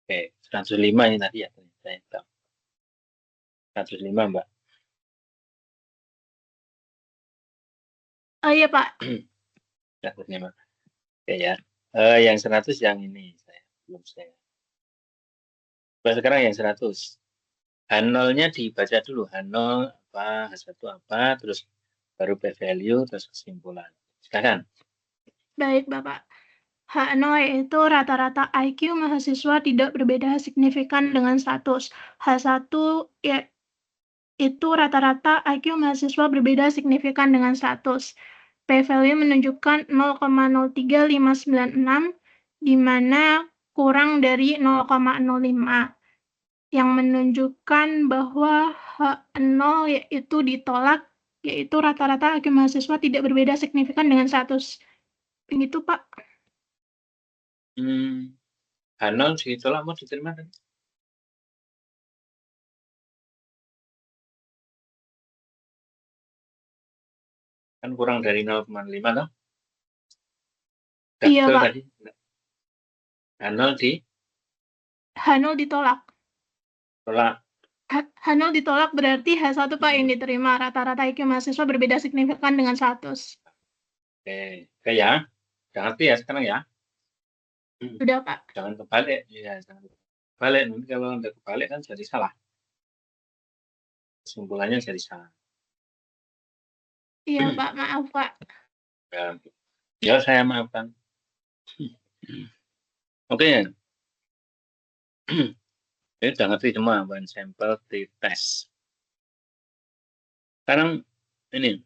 Oke, 105 ini tadi ya. Saya tahu. 105, Mbak. Oh iya Pak. 105. Oke ya. Yang 100 yang ini belum saya. Sekarang yang 100. H0-nya dibaca dulu. H0 apa, H1 apa, terus baru p-value, terus kesimpulan. Silakan. Baik Bapak. H0 yaitu rata-rata IQ mahasiswa tidak berbeda signifikan dengan 100. H1 ya, itu rata-rata IQ mahasiswa berbeda signifikan dengan 100. P-value menunjukkan 0,03596, di mana kurang dari 0,05, yang menunjukkan bahwa H0 yaitu ditolak, yaitu rata-rata IQ mahasiswa tidak berbeda signifikan dengan 100. Begitu, Pak. H0 ditolak mau diterima kan? Kan kurang dari 0,5 toh? Iya, Pak. Tadi. H0 ditolak. Tolak. H0 ditolak berarti H1 Pak yang diterima. Rata-rata IQ mahasiswa berbeda signifikan dengan 100. Oke ya. Jangan ngerti ya sekarang ya. Sudah, Pak. Jangan kebalik. Ya, jangan kebalik. Nanti kalau Anda kebalik kan jadi salah. Kesimpulannya jadi salah. Iya, Pak. Maaf, Pak. Ya, saya maafkan. Oke. Ini sudah ngerti semua one sample t-test. Sekarang ini.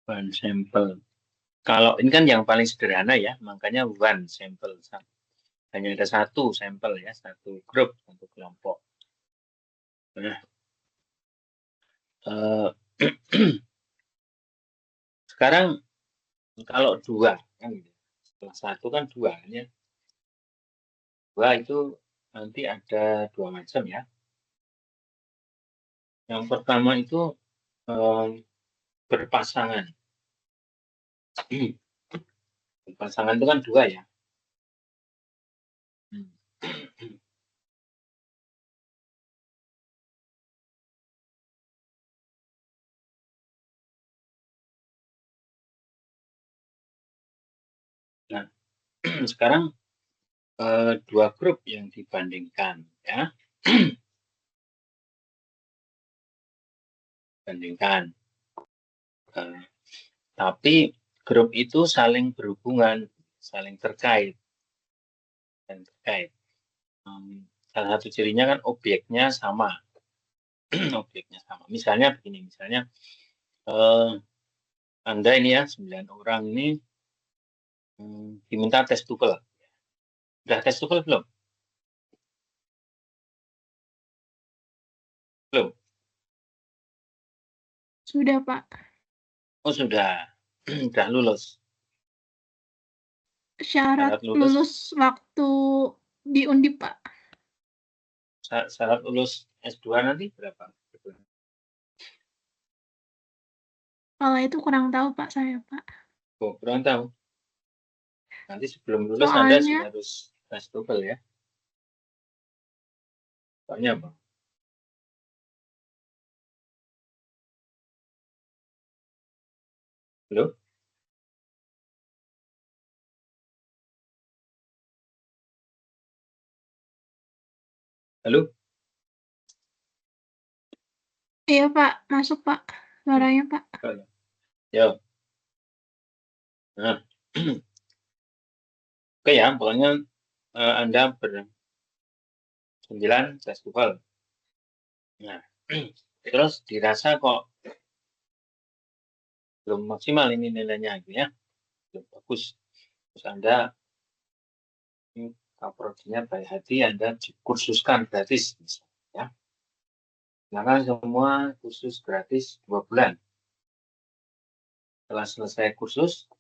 One sampel. Kalau ini kan yang paling sederhana ya, makanya one sampel. Hanya ada satu sampel ya, satu grup, satu kelompok. Nah, sekarang kalau dua kan, setelah satu kan dua ya. Dua itu nanti ada dua macam ya. Yang pertama itu berpasangan. Berpasangan itu kan dua ya. Nah, sekarang dua grup yang dibandingkan ya. Bandingkan. Tapi grup itu saling berhubungan, saling terkait. Dan terkait. Salah satu cirinya kan objeknya sama. Objeknya sama. Misalnya begini, misalnya Anda ini ya, 9 orang ini diminta tes TOEFL. Sudah tes TOEFL belum? Belum? Sudah, Pak. Oh, sudah. Sudah lulus. Syarat lulus waktu di Undip, Pak. Syarat lulus S2 nanti berapa? Kalau itu kurang tahu, Pak, saya, Pak. Oh, kurang tahu. Nanti sebelum lulus Anda sudah harus tes TOEFL ya. Soalnya apa? Halo? Halo? Iya, Pak. Masuk, Pak. Suaranya, Pak. Ya. Nah. Oke ya, pokoknya Anda ber-9 tes TOEFL. Nah, terus dirasa kok belum maksimal ini nilainya gitu ya. Belum bagus. Terus Anda prodinya baik hati, Anda dikursuskan gratis misalnya ya. Silakan semua kursus gratis 2 bulan. Setelah selesai kursus,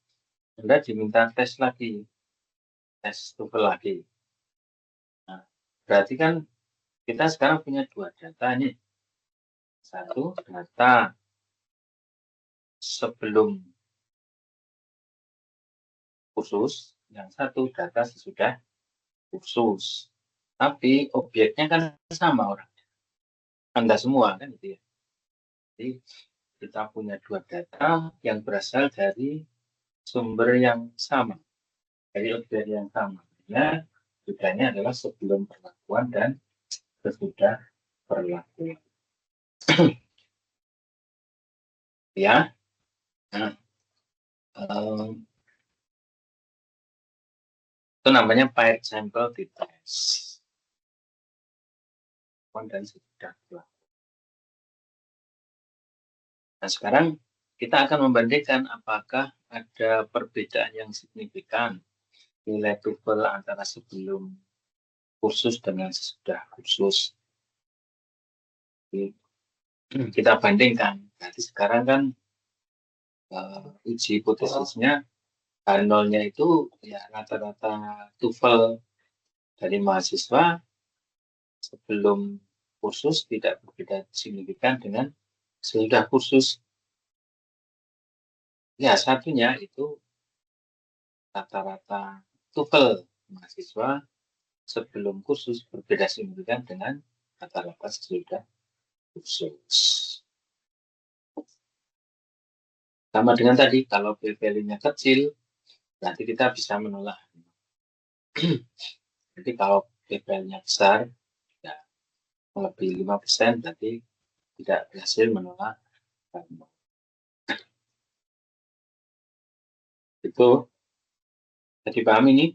Anda diminta tes lagi. Tes TOEFL lagi. Nah, berarti kan kita sekarang punya dua data nih. Satu data sebelum kursus, yang satu data sesudah kursus. Tapi objeknya kan sama orangnya. Anda semua kan gitu ya. Jadi kita punya dua data yang berasal dari sumber yang sama. Dari objek yang sama. Ya, bedanya adalah sebelum perlakuan dan sesudah perlakuan. Ya. Nah, itu namanya paired sample test. Dan sesudah perlakuan. Nah, sekarang kita akan membandingkan apakah ada perbedaan yang signifikan nilai TOEFL antara sebelum kursus dengan sesudah kursus. Jadi, kita bandingkan. Nanti sekarang kan uji hipotesisnya H0-nya itu ya rata-rata TOEFL dari mahasiswa sebelum kursus tidak berbeda signifikan dengan sesudah kursus. Ya, satunya itu rata-rata TOEFL mahasiswa sebelum kursus berbeda signifikan dengan rata-rata sesudah kursus. Sama dengan tadi, kalau p-value-nya kecil, nanti kita bisa menolak. Jadi kalau p-value-nya besar, ya, lebih 5%, berarti tidak berhasil menolak. Itu jadi paham ini?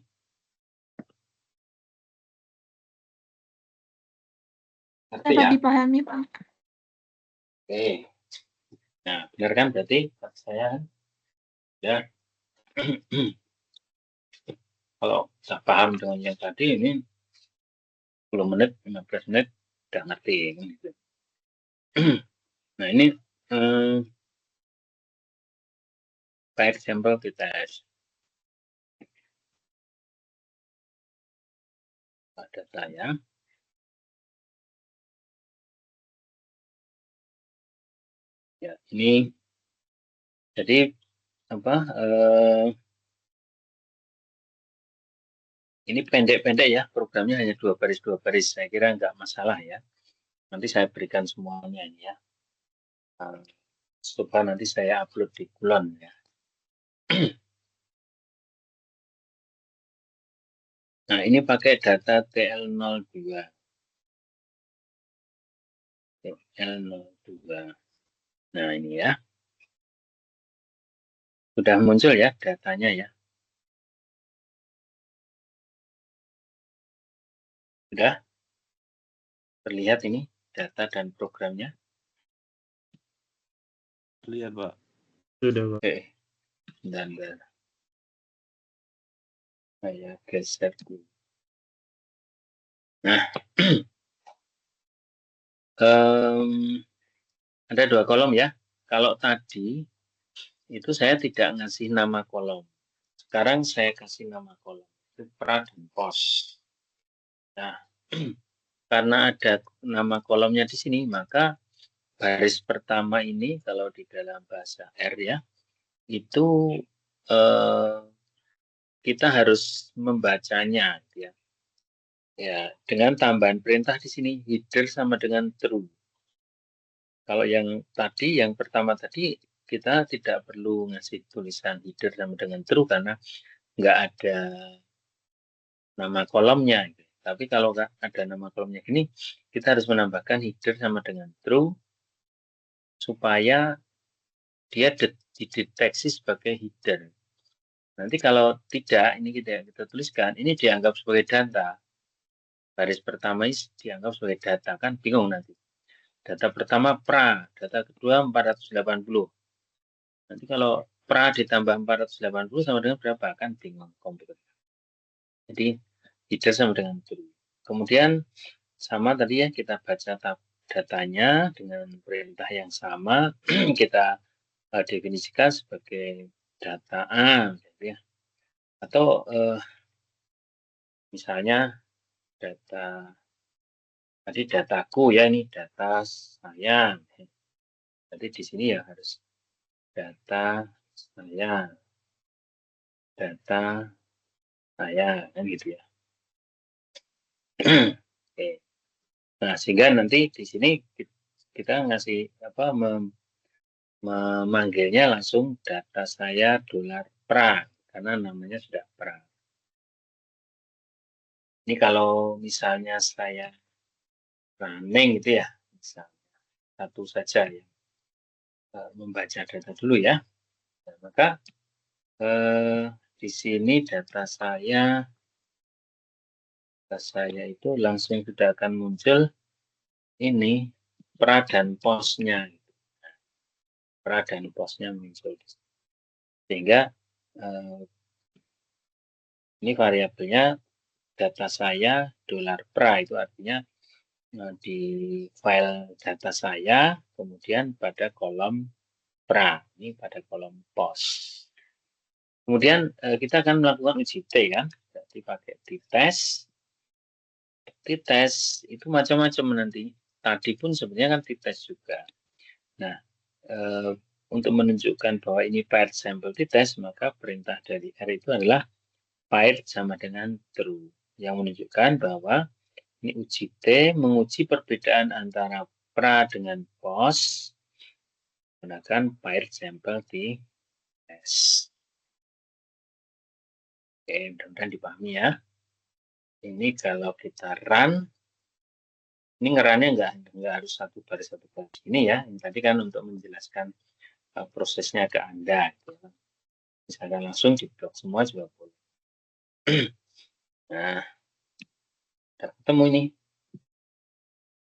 Ngerti Dapat ya? dipahami, Pak. Oke. Nah, benar kan berarti saya ya. Kalau sudah paham dengan yang tadi ini 10 menit, 15 menit udah ngerti kan gitu. Nah, ini file sampel test. Data ya. Ya, ini jadi apa? Ini pendek-pendek ya, programnya hanya 2 baris 2 baris. Saya kira nggak masalah ya. Nanti saya berikan semuanya ini ya. Coba nanti saya upload di Kulon ya. Nah, ini pakai data TL02. TL02. Nah, ini ya. Sudah muncul ya datanya ya. Sudah terlihat ini data dan programnya. Lihat, Pak. Sudah, Pak. Oke. Bentar. Saya geser dulu. Nah, ada 2 kolom ya. Kalau tadi itu saya tidak ngasih nama kolom. Sekarang saya kasih nama kolom. Itu pra dan pos. Nah, karena ada nama kolomnya di sini, maka baris pertama ini kalau di dalam bahasa R ya, itu kita harus membacanya ya. Ya, dengan tambahan perintah di sini header sama dengan true. Kalau yang tadi, yang pertama tadi kita tidak perlu ngasih tulisan header sama dengan true karena nggak ada nama kolomnya. Tapi kalau ada nama kolomnya gini, kita harus menambahkan header sama dengan true supaya dia dideteksi sebagai header. Nanti kalau tidak, ini kita tuliskan, ini dianggap sebagai data. Baris pertama ini dianggap sebagai data, kan bingung nanti. Data pertama pra, data kedua 480. Nanti kalau pra ditambah 480 sama dengan berapa? Kan bingung komputer. Jadi header sama dengan true. Kemudian sama tadi ya, kita baca datanya dengan perintah yang sama. Kita definisikan sebagai data A. Gitu ya. Atau misalnya data tadi dataku ya, ini data saya. Jadi di sini ya harus data saya, kan gitu ya. Oke. Nah, sehingga nanti di sini kita ngasih apa memanggilnya langsung data saya $pra karena namanya sudah pra. Ini kalau misalnya saya running gitu ya, misalnya satu saja ya, membaca data dulu ya. Nah, maka di sini data saya itu langsung sudah akan muncul ini pra dan posnya. Pra dan posnya muncul. Sehingga ini variabelnya data saya $pra, itu artinya di file data saya, kemudian pada kolom pra, ini pada kolom pos. Kemudian kita akan melakukan uji T kan, jadi pakai t-test. T-test itu macam-macam nanti. Tadi pun sebenarnya kan t-test juga. Nah, untuk menunjukkan bahwa ini paired sample t-test, maka perintah dari R itu adalah paired sama dengan true, yang menunjukkan bahwa ini uji T menguji perbedaan antara pra dengan pos menggunakan paired sample t-test. Oke, mudah-mudahan dipahami ya. Ini kalau kita run, ini ngerunnya nggak harus satu baris ini ya. Ini tadi kan untuk menjelaskan prosesnya ke Anda. Gitu. Misalkan langsung di blok semua juga boleh. Nah, sudah ketemu ini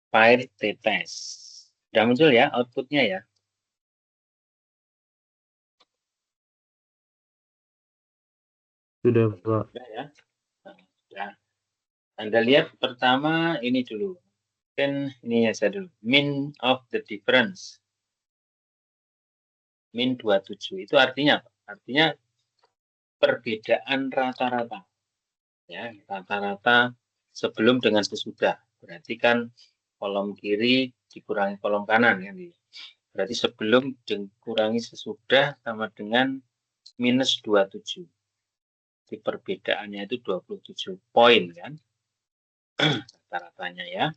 paired t-test. Sudah muncul ya outputnya ya. Sudah, Pak. Sudah ya. Nah, sudah. Anda lihat pertama ini dulu. Kan ini aja dulu. Mean of the difference. Min 27 itu artinya apa? Artinya perbedaan rata-rata. Ya, rata-rata sebelum dengan sesudah. Berarti kan kolom kiri dikurangi kolom kanan kan. Berarti sebelum dikurangi sesudah sama dengan minus 27. Jadi perbedaannya itu 27 poin kan. Rata-ratanya ya.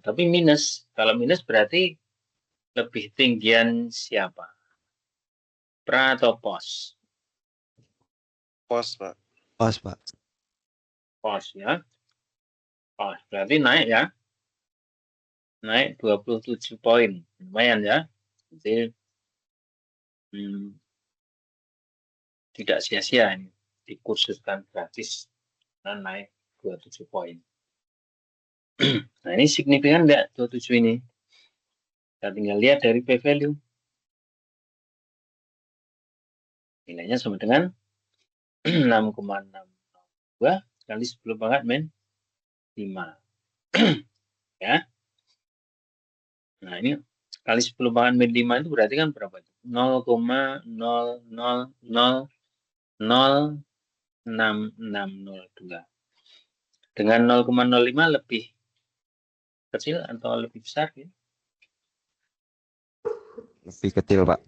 Tapi minus. Kalau minus berarti lebih tinggian siapa? Pra atau pos? Pos, Pak. Pos, Pak. Pos ya. Pos. Berarti naik ya. Naik 27 poin. Lumayan ya. Jadi tidak sia-sia ini. Dikursuskan gratis. Nah, naik 27 poin. Nah, ini signifikan enggak 27 ini? Kita tinggal lihat dari p-value. Nilainya sama dengan 6,62 kali 10 pangkat min 5. Ya. Nah, ini kali 10 pangkat min 5 itu berarti kan berapa? 0,00006602. Dengan 0,05 lebih kecil atau lebih besar ya? Lebih kecil, Pak.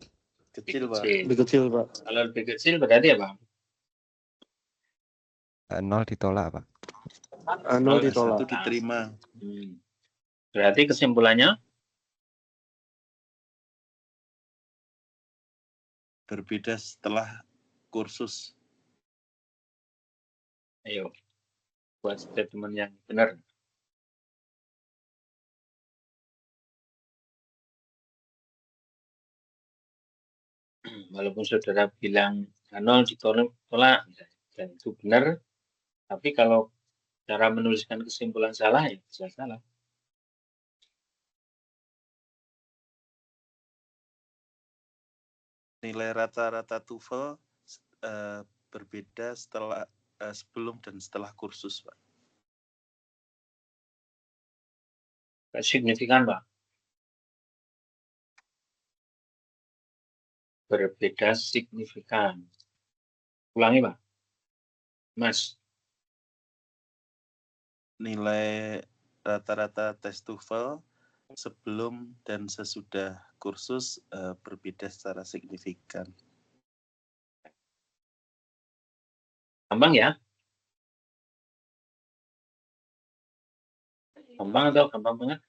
Kecil, Pak. Lebih kecil, Pak. Kalau lebih kecil berarti apa? 0 ditolak, Pak. 0 ditolak. 1 diterima. Berarti kesimpulannya Berbeda setelah kursus. ayo buat statement yang benar. Walaupun saudara bilang 0 ditolak dan itu benar, tapi kalau cara menuliskan kesimpulan salah ya bisa salah. Nilai rata-rata TOEFL berbeda setelah sebelum dan setelah kursus, Pak. Signifikan, Pak. Berbeda signifikan. Ulangi, Pak. Mas. Nilai rata-rata tes TOEFL sebelum dan sesudah kursus berbeda secara signifikan. Gampang ya? Gampang atau gampang banget?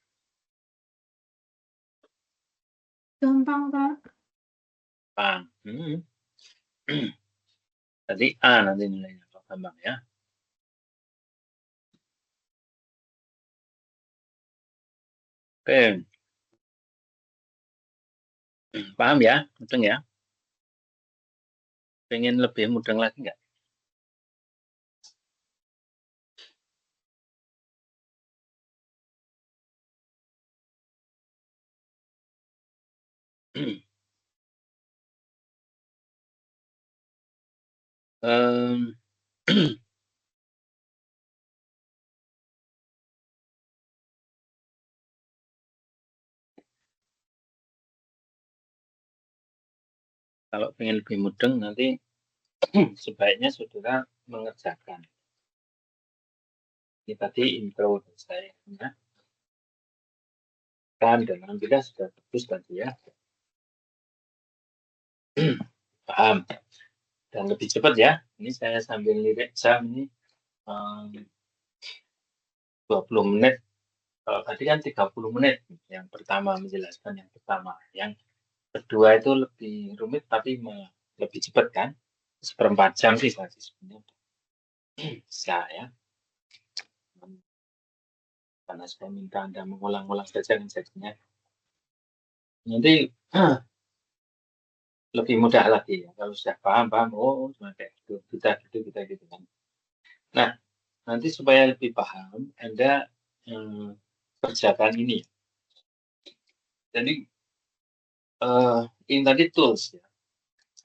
Gampang, Pak. Gampang. Tadi A nanti nilainya kalau gampang ya. Oke. Paham ya? Mudeng ya? Pengen lebih mudeng lagi nggak? Kalau pengen lebih mudeng nanti sebaiknya saudara mengerjakan. Ini tadi intro dari saya ya. Dan alhamdulillah sudah bagus tadi ya. Paham. Dan lebih cepat ya. Ini saya sambil lirik jam ini 20 menit. Kalau tadi kan 30 menit. Yang pertama menjelaskan yang pertama. Yang kedua itu lebih rumit tapi lebih cepat kan. 1/4 jam sih sebenarnya. Bisa ya. Karena saya minta Anda mengulang-ulang saja jadinya. Nanti lebih mudah lagi ya. Kalau sudah paham, oh cuma kayak gitu, kita gitu kan. Nah, nanti supaya lebih paham, Anda kerjakan ini. Jadi ini tadi tools ya.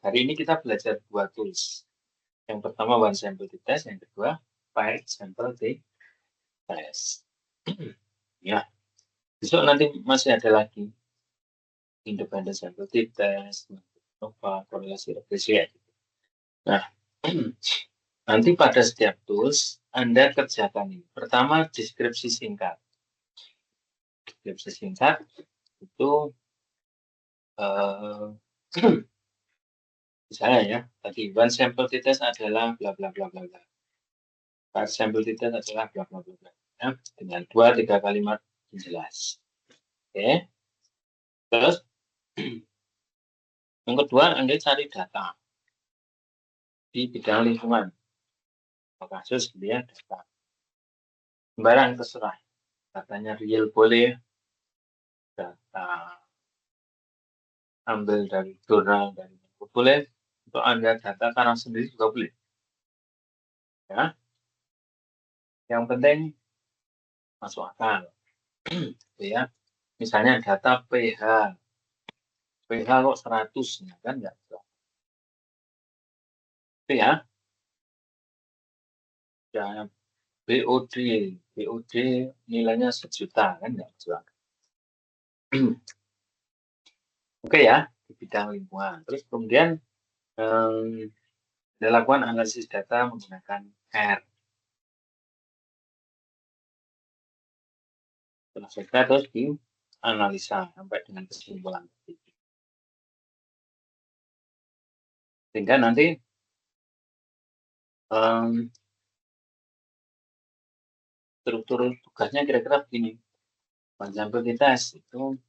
Hari ini kita belajar 2 tools. Yang pertama one sample test, yang kedua paired sample test. Ya, besok nanti masih ada lagi independent sample test, korelasi regresi ya. Nah, nanti pada setiap tools Anda kerjakan ini. Pertama deskripsi singkat. Deskripsi singkat itu misalnya ya, tadi one sample test adalah bla bla bla bla bla. Paired sample test adalah bla bla bla bla. Ya, dengan 2-3 kalimat yang jelas. Oke. Terus yang kedua, Anda cari data di bidang lingkungan. Kasus dia data. Sembarang terserah. Datanya real boleh, data ambil dari jurnal dari boleh, untuk Anda data karang sendiri juga boleh. Ya. Yang penting masuk akal. Ya. Misalnya data pH. pH kok 100 ya kan enggak bisa. Ya. Ya, BOD nilainya 1 juta kan enggak bisa. Oke ya, di bidang lingkungan. Terus kemudian dilakukan analisis data menggunakan R. Setelah selesai terus dianalisa sampai dengan kesimpulan. Sehingga nanti struktur tugasnya kira-kira begini. One sample test itu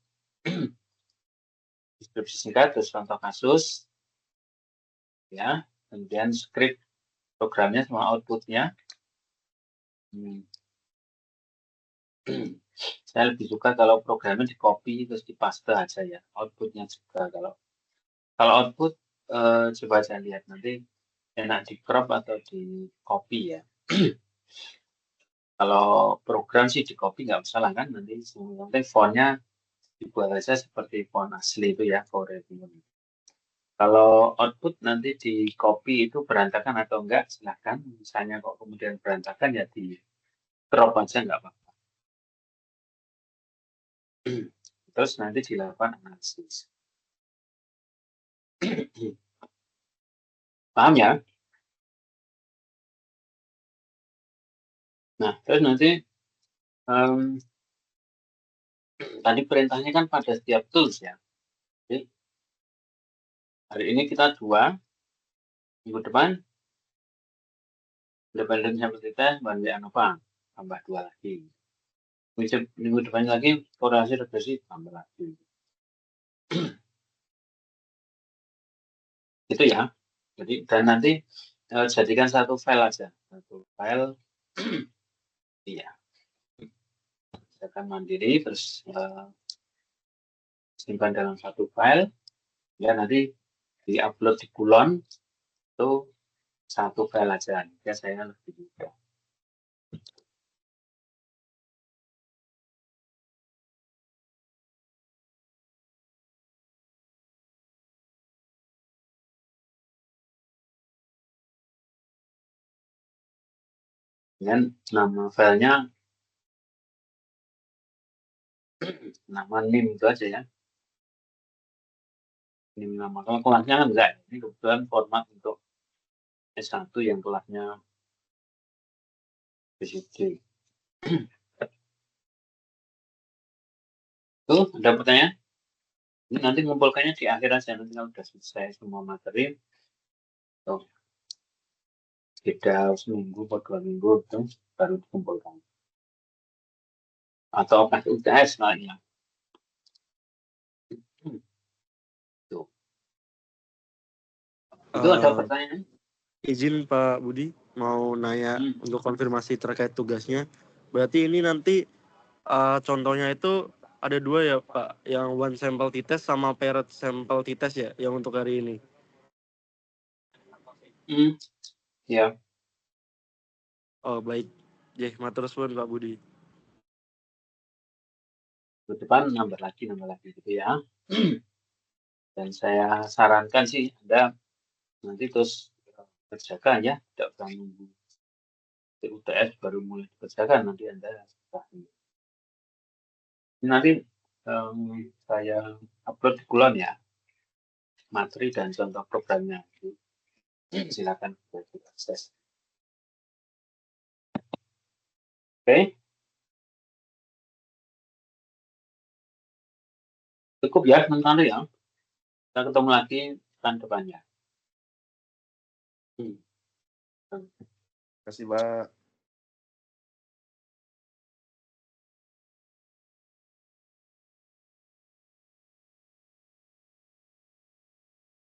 deskripsi singkat, terus contoh kasus, ya, kemudian script programnya sama outputnya. Saya lebih suka kalau programnya di copy terus di paste aja ya, outputnya juga. Kalau output coba saya lihat nanti enak di crop atau di copy ya. Kalau program sih di copy nggak masalah kan, nanti fontnya dibuat aja seperti font asli itu ya, Forever. Kalau output nanti di copy itu berantakan atau enggak silahkan. Misalnya kok kemudian berantakan ya di crop aja nggak apa-apa. Terus nanti dilakukan analisis. Paham ya? Nah, terus nanti tadi perintahnya kan pada setiap tools ya. Jadi, hari ini kita 2, minggu depan independent sample test banding ANOVA tambah 2 lagi. Minggu depan lagi korelasi regresi tambah lagi. Itu ya. Jadi dan nanti jadikan satu file aja, satu file. Iya. Akan mandiri terus simpan dalam satu file. Ya nanti diupload di Kulon itu satu file aja. Ya saya lebih mudah. Dan nama filenya nama NIM itu aja ya. NIM nama. Kalau kelasnya kan enggak. Ini kebetulan format untuk S1 yang kelasnya PCD. Tuh, ada pertanyaan? Ini nanti ngumpulkannya di akhir aja. Nanti kalau sudah selesai semua materi. Tuh. Jeda seminggu atau 2 minggu itu baru dikumpulkan. Atau pas UTS lainnya. Tuh. Itu ada pertanyaan? Izin Pak Budi mau nanya untuk konfirmasi terkait tugasnya. Berarti ini nanti contohnya itu ada 2 ya Pak, yang one sample test sama paired sample test ya, yang untuk hari ini. Ya. Oh baik, matur suwun Pak Budi. Minggu depan nambah lagi gitu ya. Dan saya sarankan sih Anda nanti terus kerjakan ya, tidak usah nunggu UTS baru mulai dikerjakan, nanti Anda nanti saya upload di Kulon ya, materi dan contoh programnya. Silakan diakses. Oke. Cukup ya sementara ya. Kita ketemu lagi pekan depannya. Terima kasih, Pak.